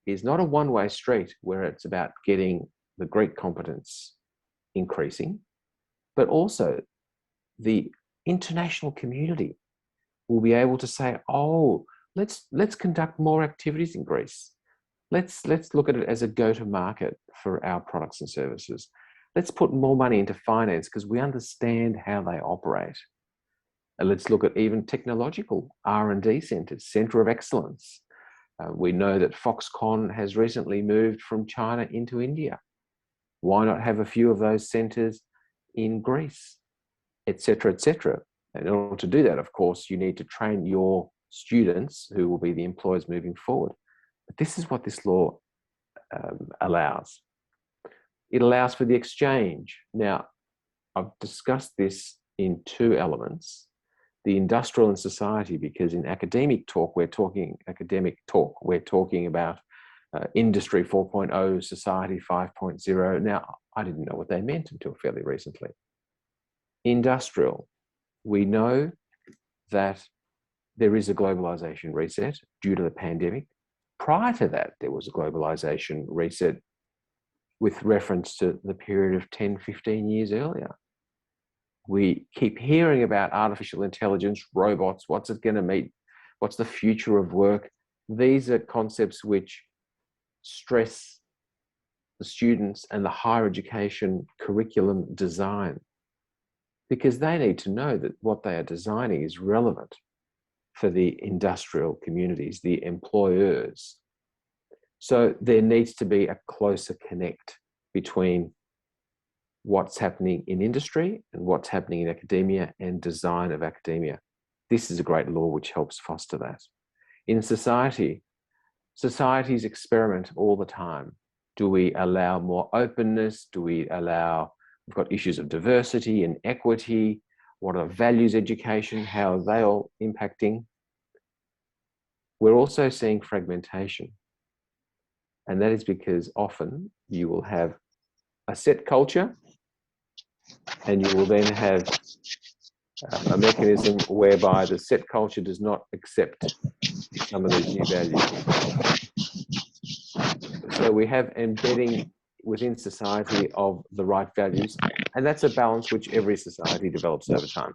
[SPEAKER 5] is not a one-way street where it's about getting the Greek competence increasing, but also the international community will be able to say, oh, let's conduct more activities in Greece. Let's look at it as a go-to-market for our products and services. Let's put more money into finance because we understand how they operate. And let's look at even technological R&D centers, center of excellence. We know that Foxconn has recently moved from China into India. Why not have a few of those centers in Greece, et cetera, et cetera. And in order to do that, of course, you need to train your students who will be the employers moving forward. But this is what this law allows. It allows for the exchange. Now, I've discussed this in two elements, the industrial and society, because in academic talk, we're talking about industry 4.0, society 5.0. Now, I didn't know what they meant until fairly recently. Industrial, we know that there is a globalization reset due to the pandemic. Prior to that, there was a globalization reset with reference to the period of 10, 15 years earlier. We keep hearing about artificial intelligence, robots, what's it going to mean? What's the future of work? These are concepts which stress the students and the higher education curriculum design, because they need to know that what they are designing is relevant for the industrial communities, the employers. So there needs to be a closer connect between what's happening in industry and what's happening in academia and design of academia. This is a great law which helps foster that. In society, societies experiment all the time. Do we allow more openness? Do we allow, we've got issues of diversity and equity. What are values education? How are they all impacting? We're also seeing fragmentation. And that is because often you will have a set culture and you will then have a mechanism whereby the set culture does not accept some of these new values. So we have embedding within society of the right values, and that's a balance which every society develops over time.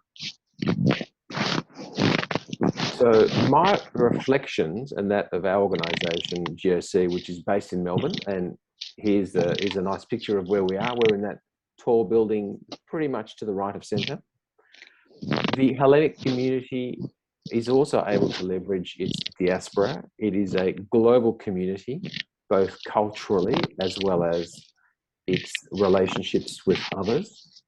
[SPEAKER 5] So my reflections and that of our organisation, GOC, which is based in Melbourne, and here's a nice picture of where we are. We're in that tall building pretty much to the right of centre. The Hellenic community is also able to leverage its diaspora. It is a global community, both culturally as well as its relationships with others.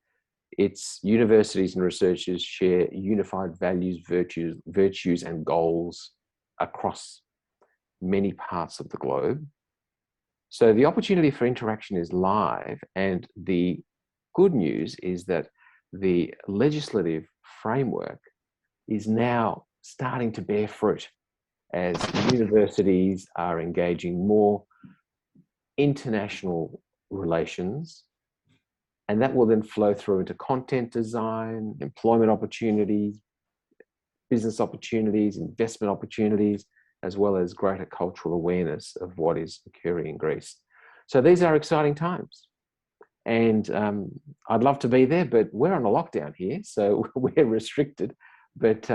[SPEAKER 5] Its universities and researchers share unified values, virtues and goals across many parts of the globe. So the opportunity for interaction is live, and the good news is that the legislative framework is now starting to bear fruit as universities are engaging more international relations, and that will then flow through into content design, employment opportunities, business opportunities, investment opportunities, as well as greater cultural awareness of what is occurring in Greece. So these are exciting times. And I'd love to be there, but we're on a lockdown here, so we're restricted. But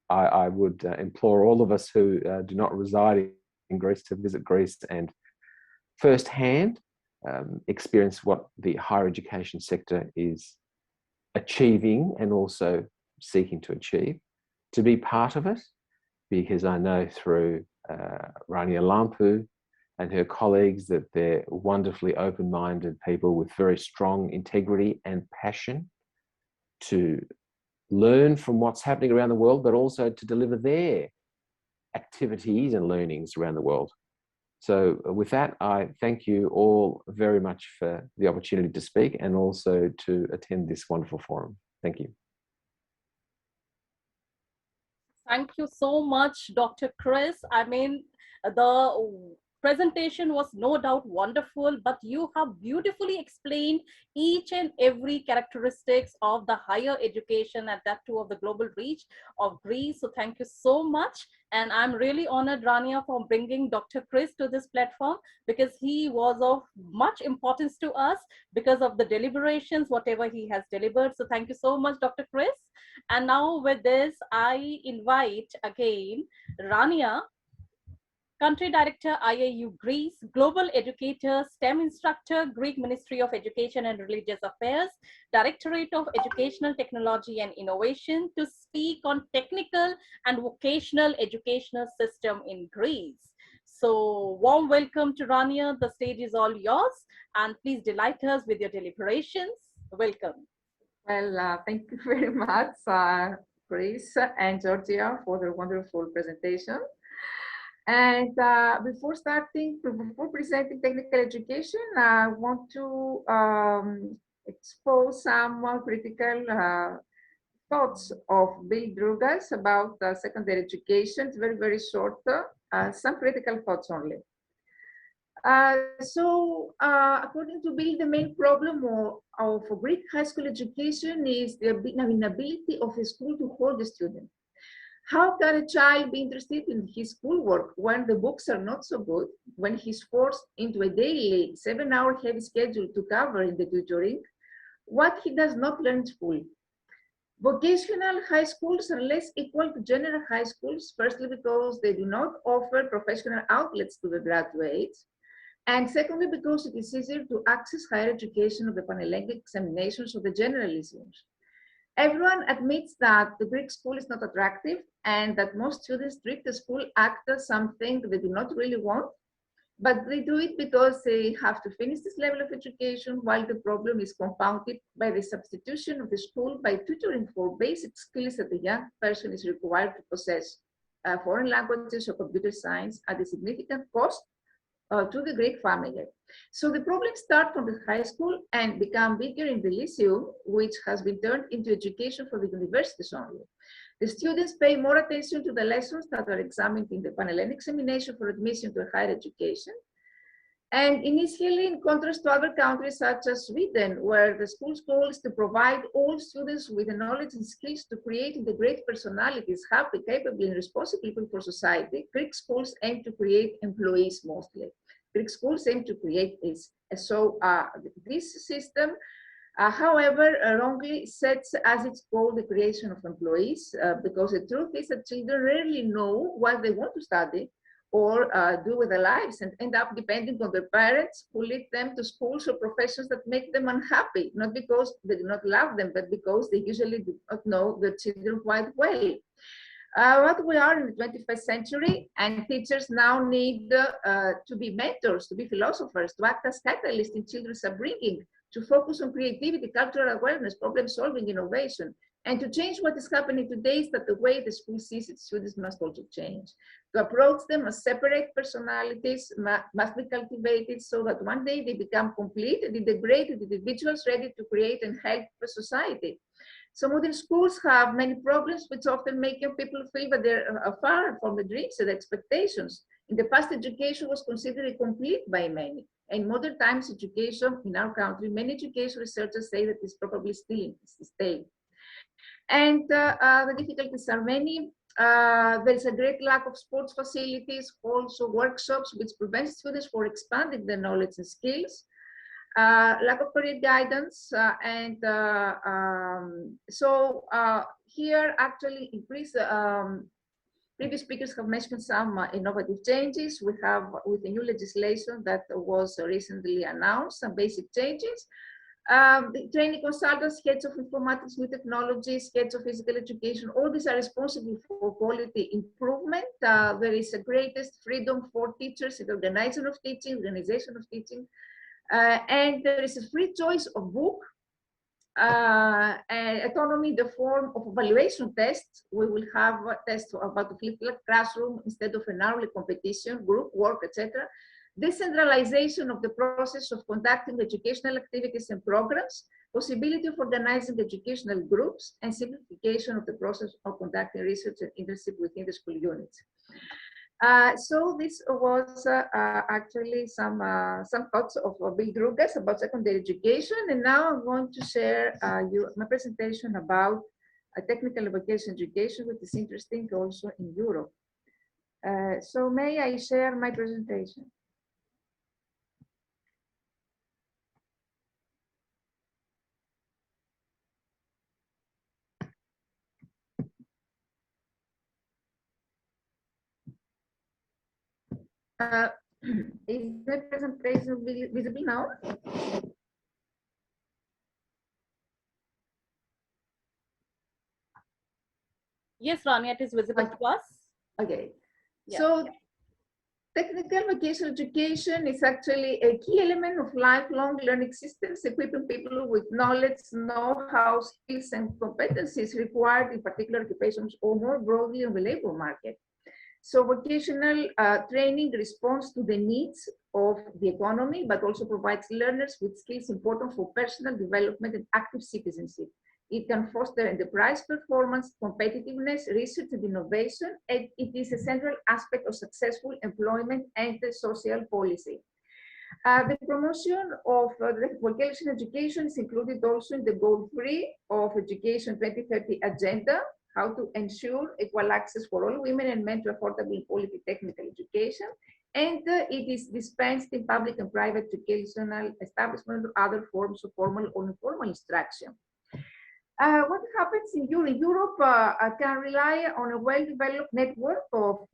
[SPEAKER 5] I would implore all of us who do not reside in Greece to visit Greece and firsthand experience what the higher education sector is achieving and also seeking to achieve, to be part of it, because I know through Rania Lampu and her colleagues that they're wonderfully open-minded people with very strong integrity and passion to learn from what's happening around the world, but also to deliver their activities and learnings around the world. So with that, I thank you all very much for the opportunity to speak and also to attend this wonderful forum. Thank you.
[SPEAKER 3] Thank you so much, Dr. Chris. I mean, the presentation was no doubt wonderful, but you have beautifully explained each and every characteristics of the higher education and that too of the global reach of Greece. So thank you so much. And I'm really honored, Rania, for bringing Dr. Chris to this platform, because he was of much importance to us because of the deliberations, whatever he has delivered. So thank you so much, Dr. Chris. And now with this, I invite again Rania, Country Director, IIU Greece, Global Educator, STEM Instructor, Greek Ministry of Education and Religious Affairs, Directorate of Educational Technology and Innovation, to speak on technical and vocational educational system in Greece. So warm welcome to Rania. The stage is all yours, and please delight us with your deliberations. Welcome.
[SPEAKER 4] Well, thank you very much, Chris and Georgia, for the wonderful presentation. And before presenting technical education, I want to expose some more critical thoughts of Bill Drugas about secondary education. It's very, very short, some critical thoughts only. According to Bill, the main problem of Greek high school education is the inability of a school to hold a student. How can a child be interested in his schoolwork when the books are not so good, when he's forced into a daily 7-hour heavy schedule to cover in the tutoring, what he does not learn in school? Vocational high schools are less equal to general high schools, firstly because they do not offer professional outlets to the graduates, and secondly because it is easier to access higher education of the Panhellenic examinations of the generalisms. Everyone admits that the Greek school is not attractive and that most students treat the school act as something they do not really want, but they do it because they have to finish this level of education, while the problem is compounded by the substitution of the school by tutoring for basic skills that the young person is required to possess, foreign languages or computer science, at a significant cost to the Greek family. So the problems start from the high school and become bigger in the Lyceum, which has been turned into education for the universities only. The students pay more attention to the lessons that are examined in the Panhellenic examination for admission to a higher education. And initially, in contrast to other countries such as Sweden, where the school's goal is to provide all students with the knowledge and skills to create great personalities, happy, capable, and responsible people for society, Greek schools aim to create employees mostly. Greek schools aim to create this. So this system, however, wrongly sets as its goal the creation of employees, because the truth is that children rarely know what they want to study or do with their lives, and end up depending on their parents who lead them to schools or professions that make them unhappy, not because they do not love them, but because they usually do not know their children quite well. What we are in the 21st century, and teachers now need to be mentors, to be philosophers, to act as catalysts in children's upbringing, to focus on creativity, cultural awareness, problem solving, innovation. And to change what is happening today is that the way the school sees its students must also change. To approach them as separate personalities must be cultivated so that one day they become complete and integrated individuals ready to create and help a society. So modern schools have many problems, which often make young people feel that they're far from the dreams and expectations. In the past, education was considered incomplete by many. In modern times, education in our country, many education researchers say that it's probably still in this state. And the difficulties are many. There's a great lack of sports facilities, also workshops, which prevents students from expanding their knowledge and skills. Lack of career guidance, here actually increase. Previous speakers have mentioned some innovative changes. We have, with the new legislation that was recently announced, some basic changes. The training consultants, heads of informatics, new technologies, heads of physical education, all these are responsible for quality improvement. There is a greatest freedom for teachers in the organization of teaching, and there is a free choice of book, and autonomy in the form of evaluation tests. We will have tests about the flipped classroom instead of an hourly competition, group work, etc. Decentralization of the process of conducting educational activities and programs, possibility of organizing educational groups, and simplification of the process of conducting research and internship within the school units. So this was actually some thoughts of Bill Drugas about secondary education, and now I'm going to share my presentation about technical vocational education, which is interesting also in Europe. So may I share my presentation? Is the presentation visible now?
[SPEAKER 3] Yes, Rania, it is visible to us.
[SPEAKER 4] Okay.
[SPEAKER 3] Yeah.
[SPEAKER 4] So technical vocational education is actually a key element of lifelong learning systems, equipping people with knowledge, know-how, skills, and competencies required in particular occupations or more broadly on the labor market. So vocational training responds to the needs of the economy, but also provides learners with skills important for personal development and active citizenship. It can foster enterprise performance, competitiveness, research and innovation, and it is a central aspect of successful employment and social policy. The promotion of vocational education is included also in the Goal 3 of Education 2030 Agenda, how to ensure equal access for all women and men to affordable and quality technical education. And it is dispensed in public and private educational establishment or other forms of formal or informal instruction. What happens in Europe? Europe can rely on a well-developed network of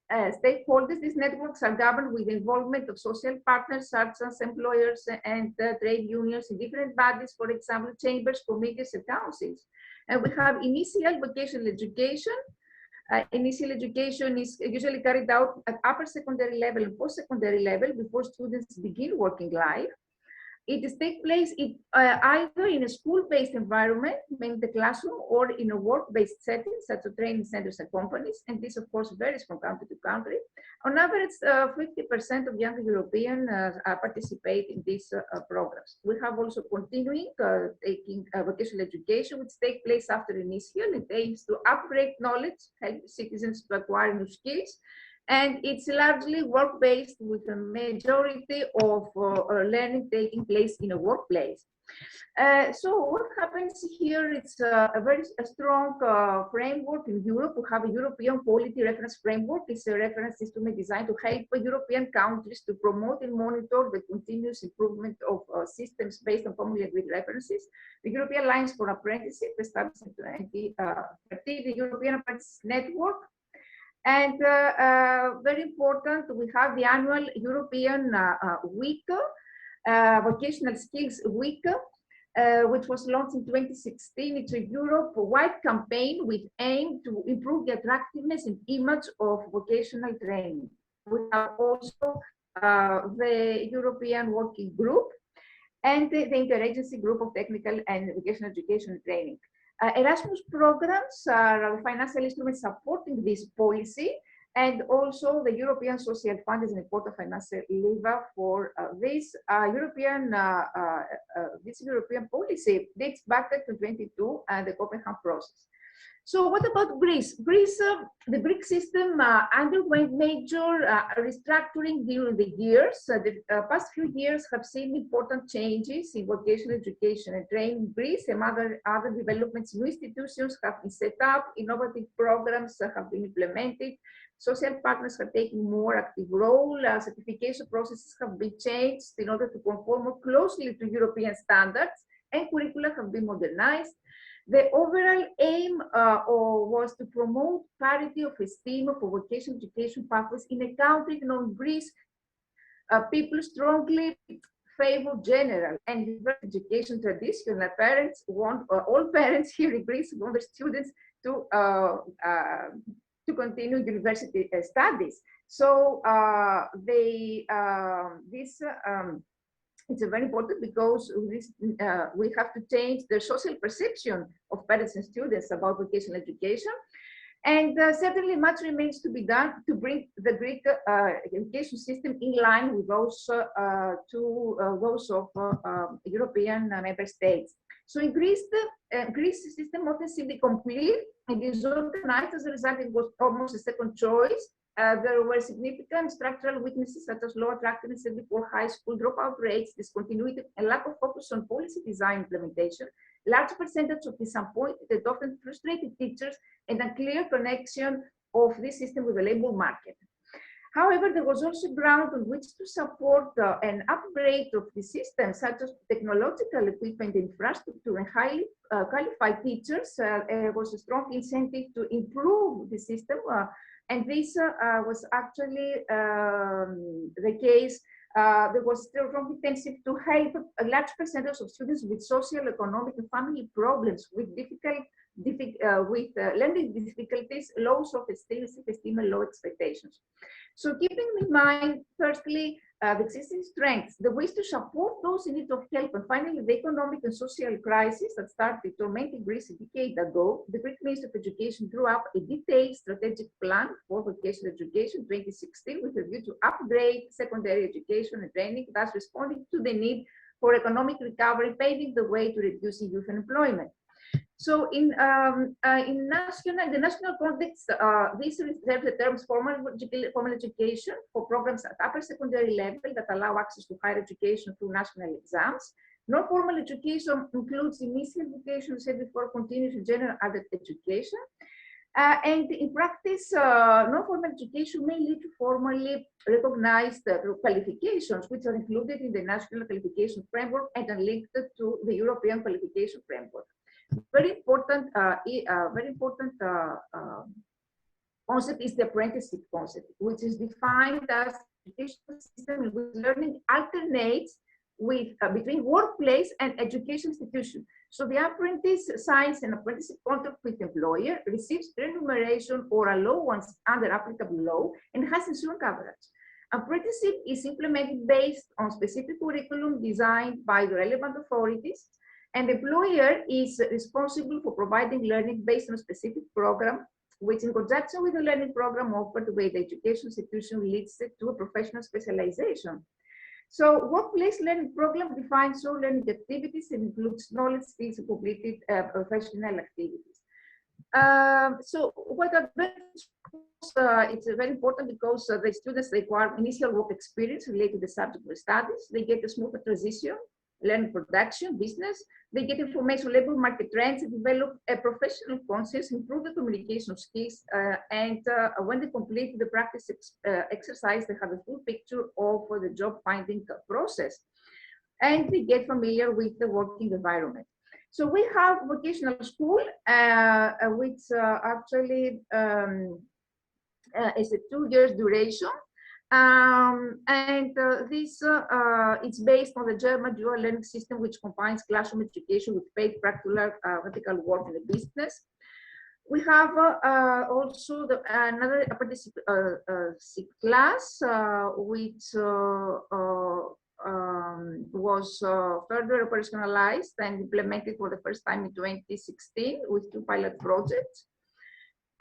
[SPEAKER 4] stakeholders. These networks are governed with the involvement of social partners such as employers and trade unions in different bodies, for example, chambers, committees, and councils. And we have initial vocational education. Initial education is usually carried out at upper secondary level and post-secondary level before students begin working life. It is take place either in a school-based environment, meaning the classroom, or in a work-based setting, such as training centers and companies. And this, of course, varies from country to country. On average, 50% of young Europeans participate in these programs. We have also continuing taking vocational education, which take place after initial. It aims to upgrade knowledge, help citizens to acquire new skills. And it's largely work-based with a majority of learning taking place in a workplace. So what happens here, it's a very strong framework in Europe. We have a European quality reference framework. It's a reference instrument designed to help European countries to promote and monitor the continuous improvement of systems based on commonly agreed references. The European Alliance for Apprenticeship, established in 2013, the European Apprentice Network, And very important, we have the annual European Week, Vocational Skills Week, which was launched in 2016. It's a Europe-wide campaign with aim to improve the attractiveness and image of vocational training. We have also the European Working Group and the Interagency Group of Technical and Vocational Education and Training. Erasmus programs are financial instruments supporting this policy, and also the European Social Fund is an important financial lever for this European policy dates back to 2022 and the Copenhagen process. So what about Greece? The Greek system underwent major restructuring during the years. The past few years have seen important changes in vocational education and training in Greece, and other developments. New institutions have been set up, innovative programs have been implemented, social partners have taken more active role, certification processes have been changed in order to conform more closely to European standards, and curricula have been modernized. The overall aim was to promote parity of esteem for vocational education pathways in a country known Greece. People strongly favor general and university education tradition. Parents want, all parents here in Greece want their students to continue university studies. So it's very important because we have to change the social perception of parents and students about vocational education. And certainly much remains to be done to bring the Greek education system in line with those of European member states. So in Greece, the Greece system often seemed incomplete and disorganized. As a result, it was almost a second choice. There were significant structural weaknesses such as low attractiveness before high school, dropout rates, discontinuity, and lack of focus on policy design implementation, large percentage of disappointed, often frustrated teachers, and unclear connection of this system with the labor market. However, there was also ground on which to support an upgrade of the system, such as technological equipment, infrastructure, and highly qualified teachers. There was a strong incentive to improve the system. And this was actually the case. There was still strong intensive to help a large percentage of students with social, economic, and family problems, with learning difficulties, low self-esteem, and low expectations. So keeping in mind, firstly, the existing strengths, the ways to support those in need of help, and finally, the economic and social crisis that started tormenting Greece a decade ago, the Greek Ministry of Education drew up a detailed strategic plan for vocational education 2016 with a view to upgrade secondary education and training, thus responding to the need for economic recovery, paving the way to reducing youth unemployment. So in the national context, this reserves the terms formal education for programs at upper secondary level that allow access to higher education through national exams. Non-formal education includes initial education, said before, continuous and general adult education. And in practice, non-formal education may lead to formally recognized qualifications, which are included in the National Qualification Framework and are linked to the European Qualification Framework. Very important concept is the apprenticeship concept, which is defined as educational system in which learning alternates with between workplace and education institution. So the apprentice signs an apprenticeship contract with employer, receives remuneration or allowance under applicable law, and has insurance coverage. Apprenticeship is implemented based on specific curriculum designed by the relevant authorities, and the employer is responsible for providing learning based on a specific program, which in conjunction with the learning program offered by the education institution leads to a professional specialization. So workplace learning program defines all learning activities and includes knowledge, skills, and completed professional activities. So what are it's very important because the students require initial work experience related to the subject of studies. They get a smoother transition, learn production, business. They get information on labor market trends and develop a professional conscience, improve the communication skills, and when they complete the practice exercise, they have a full picture of the job finding process. And they get familiar with the working environment. So we have vocational school, which actually It's a 2 years duration. It's based on the German dual learning system, which combines classroom education with paid practical work in the business. We have also another apprenticeship class, which was further operationalized and implemented for the first time in 2016 with 2 pilot projects.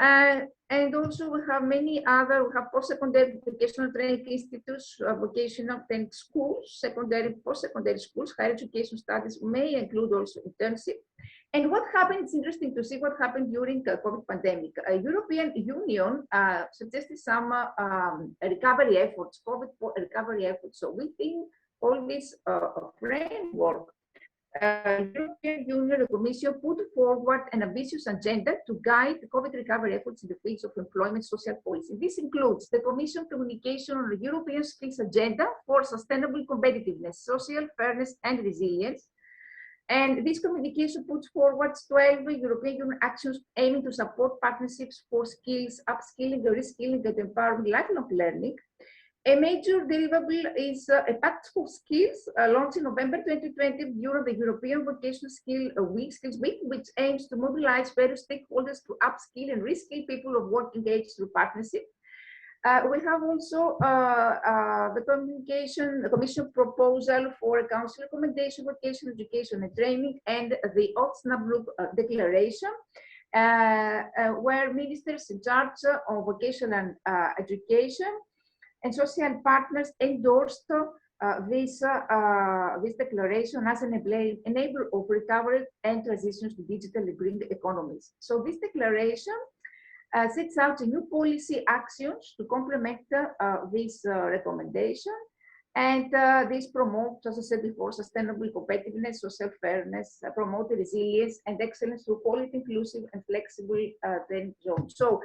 [SPEAKER 4] And also we have many other, we have post-secondary vocational training institutes, vocational training schools, secondary, post-secondary schools, higher education studies may include also internship. And what happened, it's interesting to see what happened during the COVID pandemic. European Union suggested some recovery efforts, COVID recovery efforts. So within all this framework, European Union Commission put forward an ambitious agenda to guide the COVID recovery efforts in the fields of employment social policy. This includes the Commission communication on the European Skills Agenda for Sustainable Competitiveness, Social Fairness and Resilience. And this communication puts forward 12 European Union actions aiming to support partnerships for skills, upskilling, reskilling, and empowering lifelong learning. A major deliverable is a Pact for Skills launched in November 2020 during the European Vocational Skills Week, which aims to mobilize various stakeholders to upskill and reskill people of working age through partnership. We have also the Commission proposal for a Council recommendation, vocational education and training, and the Osnabrück Declaration, where ministers in charge of vocational education and social partners endorsed this declaration as an enabler of recovery and transitions to digital and green economies. So this declaration sets out new policy actions to complement this recommendation. And this promotes, as I said before, sustainable competitiveness, social fairness, promote resilience and excellence through quality, inclusive and flexible training zones. So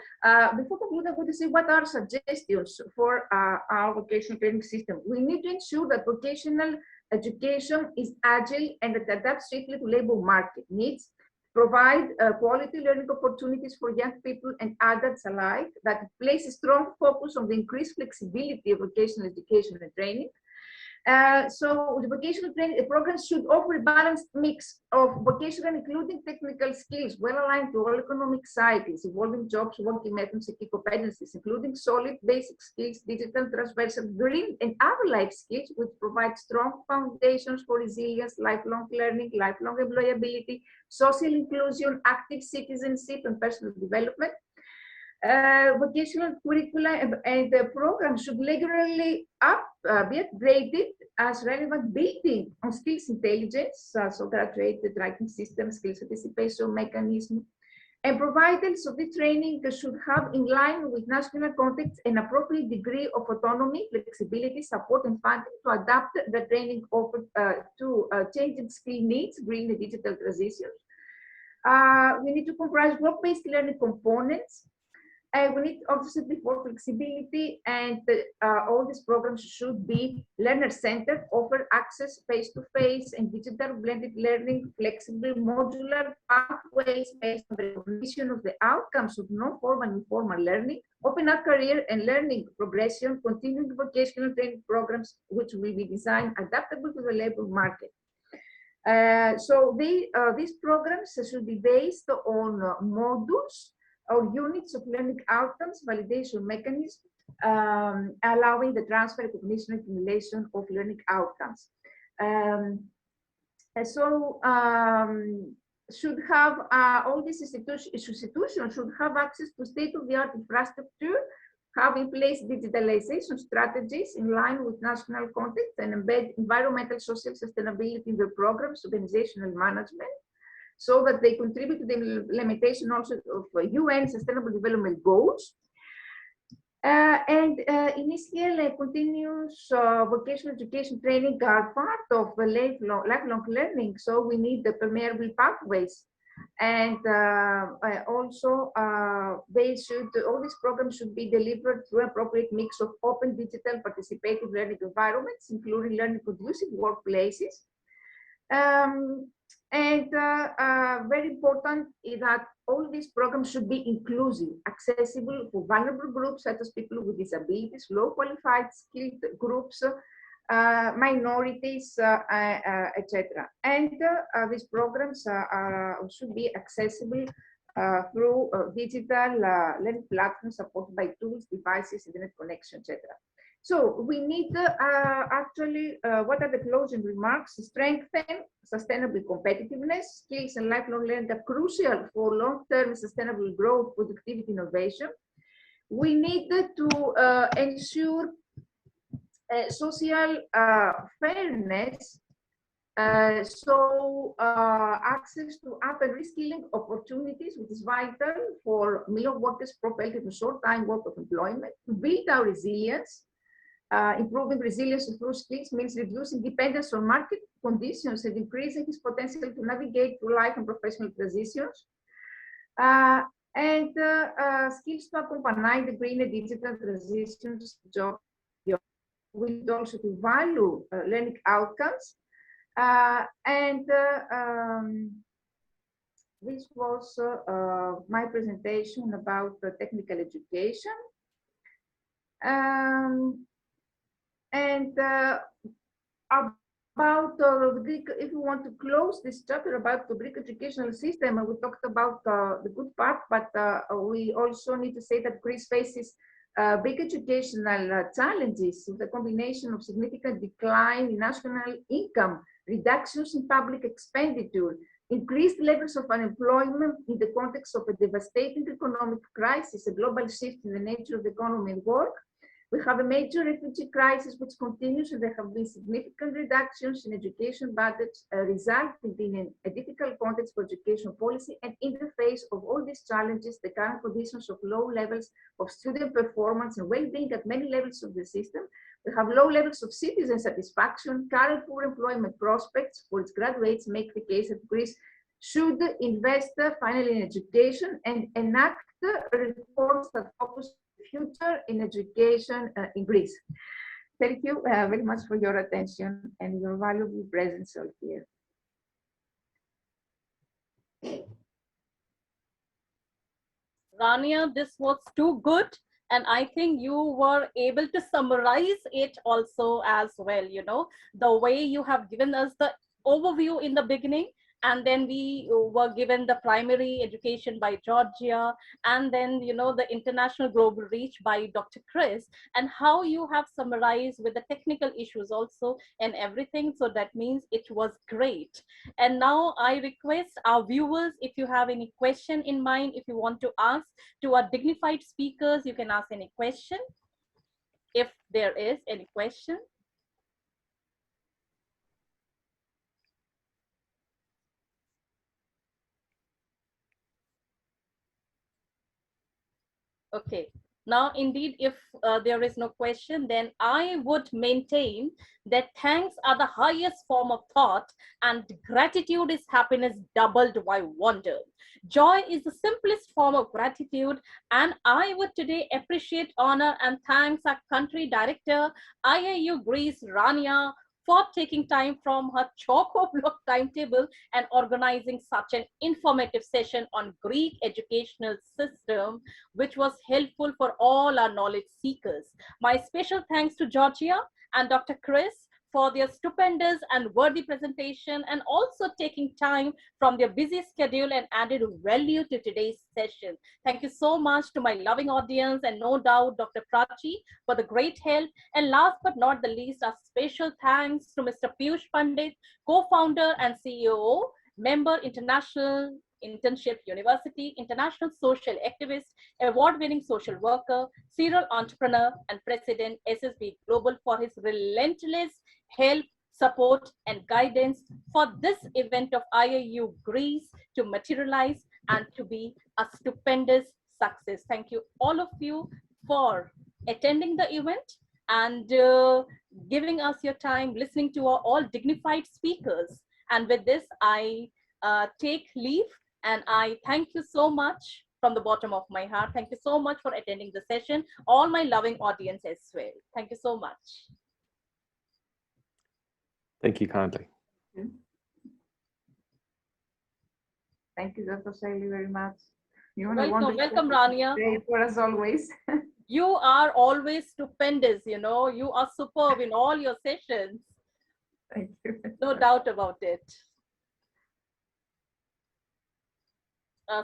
[SPEAKER 4] before concluding, I'm going to say what are suggestions for our vocational training system. We need to ensure that vocational education is agile and that adapts swiftly to labor market needs, provide quality learning opportunities for young people and adults alike, that place a strong focus on the increased flexibility of vocational education and training. So the vocational training programs should offer a balanced mix of vocational, including technical skills, well aligned to all economic cycles, involving jobs, working methods, and key competencies, including solid basic skills, digital, transversal, green, and other life skills, which provide strong foundations for resilience, lifelong learning, lifelong employability, social inclusion, active citizenship, and personal development. Vocational curricula and programs should regularly be upgraded as relevant, building on skills intelligence, so graduated writing system, skills anticipation mechanism, and providers of the training should have, in line with national context, an appropriate degree of autonomy, flexibility, support, and funding to adapt the training offered to changing skill needs, green and digital transitions. We need to comprise work-based learning components. We need, obviously, before flexibility, and all these programs should be learner-centered, offer access face-to-face and digital blended learning, flexible, modular pathways based on the recognition of the outcomes of non-formal and informal learning, open up career and learning progression, continuing vocational training programs, which will be designed adaptable to the labor market. So these programs should be based on modules or units of learning outcomes, validation mechanism, allowing the transfer, recognition, and accumulation of learning outcomes. Should have all these institutions should have access to state-of-the-art infrastructure, have in place digitalization strategies in line with national context, and embed environmental, social sustainability in their programs, organizational management, so that they contribute to the implementation also of UN Sustainable Development Goals. Initial and continuous vocational education training are part of lifelong learning, so we need the permeable pathways. And also, all these programs should be delivered through an appropriate mix of open, digital, participative learning environments, including learning conducive workplaces. And very important is that all these programs should be inclusive, accessible for vulnerable groups such as people with disabilities, low qualified skilled groups, minorities, etc. And these programs should be accessible through digital learning platforms supported by tools, devices, internet connection, etc. So we need actually, what are the closing remarks? Strengthen sustainable competitiveness. Skills and lifelong learning are crucial for long-term sustainable growth, productivity, innovation. We need to ensure social fairness. Access to up and reskilling opportunities, which is vital for million workers propelled into short-time work of employment. To build our resilience. Improving resilience through skills means reducing dependence on market conditions and increasing his potential to navigate through life and professional transitions. Skills to accompany the green and digital transitions. We need also to value learning outcomes. This was my presentation about technical education. About the Greek, if you want to close this chapter about the Greek educational system, we talked about the good part, but we also need to say that Greece faces big educational challenges with a combination of significant decline in national income, reductions in public expenditure, increased levels of unemployment in the context of a devastating economic crisis, a global shift in the nature of the economy and work. We have a major refugee crisis which continues, and there have been significant reductions in education budgets, resulting in a difficult context for education policy. And in the face of all these challenges, the current conditions of low levels of student performance and well-being at many levels of the system, we have low levels of citizen satisfaction, current poor employment prospects for its graduates make the case that Greece should invest finally in education and enact reforms that focus future in education in Greece. Thank you very much for your attention and your valuable presence all here.
[SPEAKER 3] Rania, this was too good. And I think you were able to summarize it also as well, you know, the way you have given us the overview in the beginning, and then we were given the primary education by Georgia, and then, you know, the international global reach by Dr. Chris, and how you have summarized with the technical issues also and everything. So that means it was great. And now I request our viewers, if you have any question in mind, if you want to ask to our dignified speakers, you can ask any question, if there is any question. Okay, now indeed, if there is no question, then I would maintain that thanks are the highest form of thought, and gratitude is happiness doubled by wonder. Joy is the simplest form of gratitude, and I would today appreciate, honor, and thanks our country director, IIU Greece, Rania, for taking time from her chock-a-block timetable and organizing such an informative session on Greek educational system, which was helpful for all our knowledge seekers. My special thanks to Georgia and Dr. Chris for their stupendous and worthy presentation, and also taking time from their busy schedule and added value to today's session. Thank you so much to my loving audience, and no doubt Dr. Prachi for the great help. And last but not the least, a special thanks to Mr. Piyush Pandit, co-founder and CEO, member International Internship University, international social activist, award-winning social worker, serial entrepreneur, and president SSB Global, for his relentless help, support, and guidance for this event of IIU Greece to materialize and to be a stupendous success. Thank you, all of you, for attending the event and giving us your time, listening to our all dignified speakers. And with this, I take leave, and I thank you so much from the bottom of my heart. Thank you so much for attending the session, all my loving audience as well. Thank you so much.
[SPEAKER 5] Thank you kindly.
[SPEAKER 4] Thank you, Dr. Shaili, very much. You want
[SPEAKER 3] Welcome,
[SPEAKER 4] to
[SPEAKER 3] welcome, Rania.
[SPEAKER 4] great for us always.
[SPEAKER 3] You are always stupendous, you know. You are superb in all your sessions.
[SPEAKER 4] Thank you.
[SPEAKER 3] No doubt about it.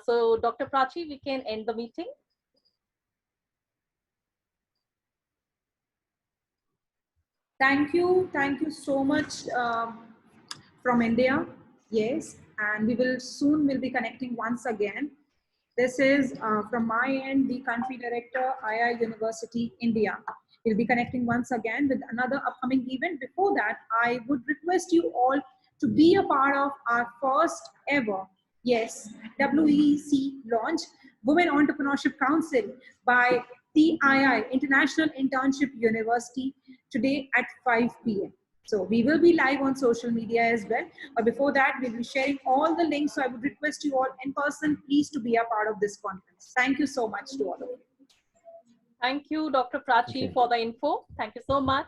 [SPEAKER 3] So, Dr. Prachi, we can end the meeting.
[SPEAKER 1] Thank you so much from India. Yes, and we will be connecting once again. This is from my end, the country director, IIU University, India. We'll be connecting once again with another upcoming event. Before that, I would request you all to be a part of our first ever, yes, WEC launch, Women Entrepreneurship Council by TII, International Internship University, today at 5 p.m. So we will be live on social media as well. But before that, we'll be sharing all the links. So I would request you all in person, please, to be a part of this conference. Thank you so much to all of you.
[SPEAKER 3] Thank you, Dr. Prachi, for the info. Thank you so much.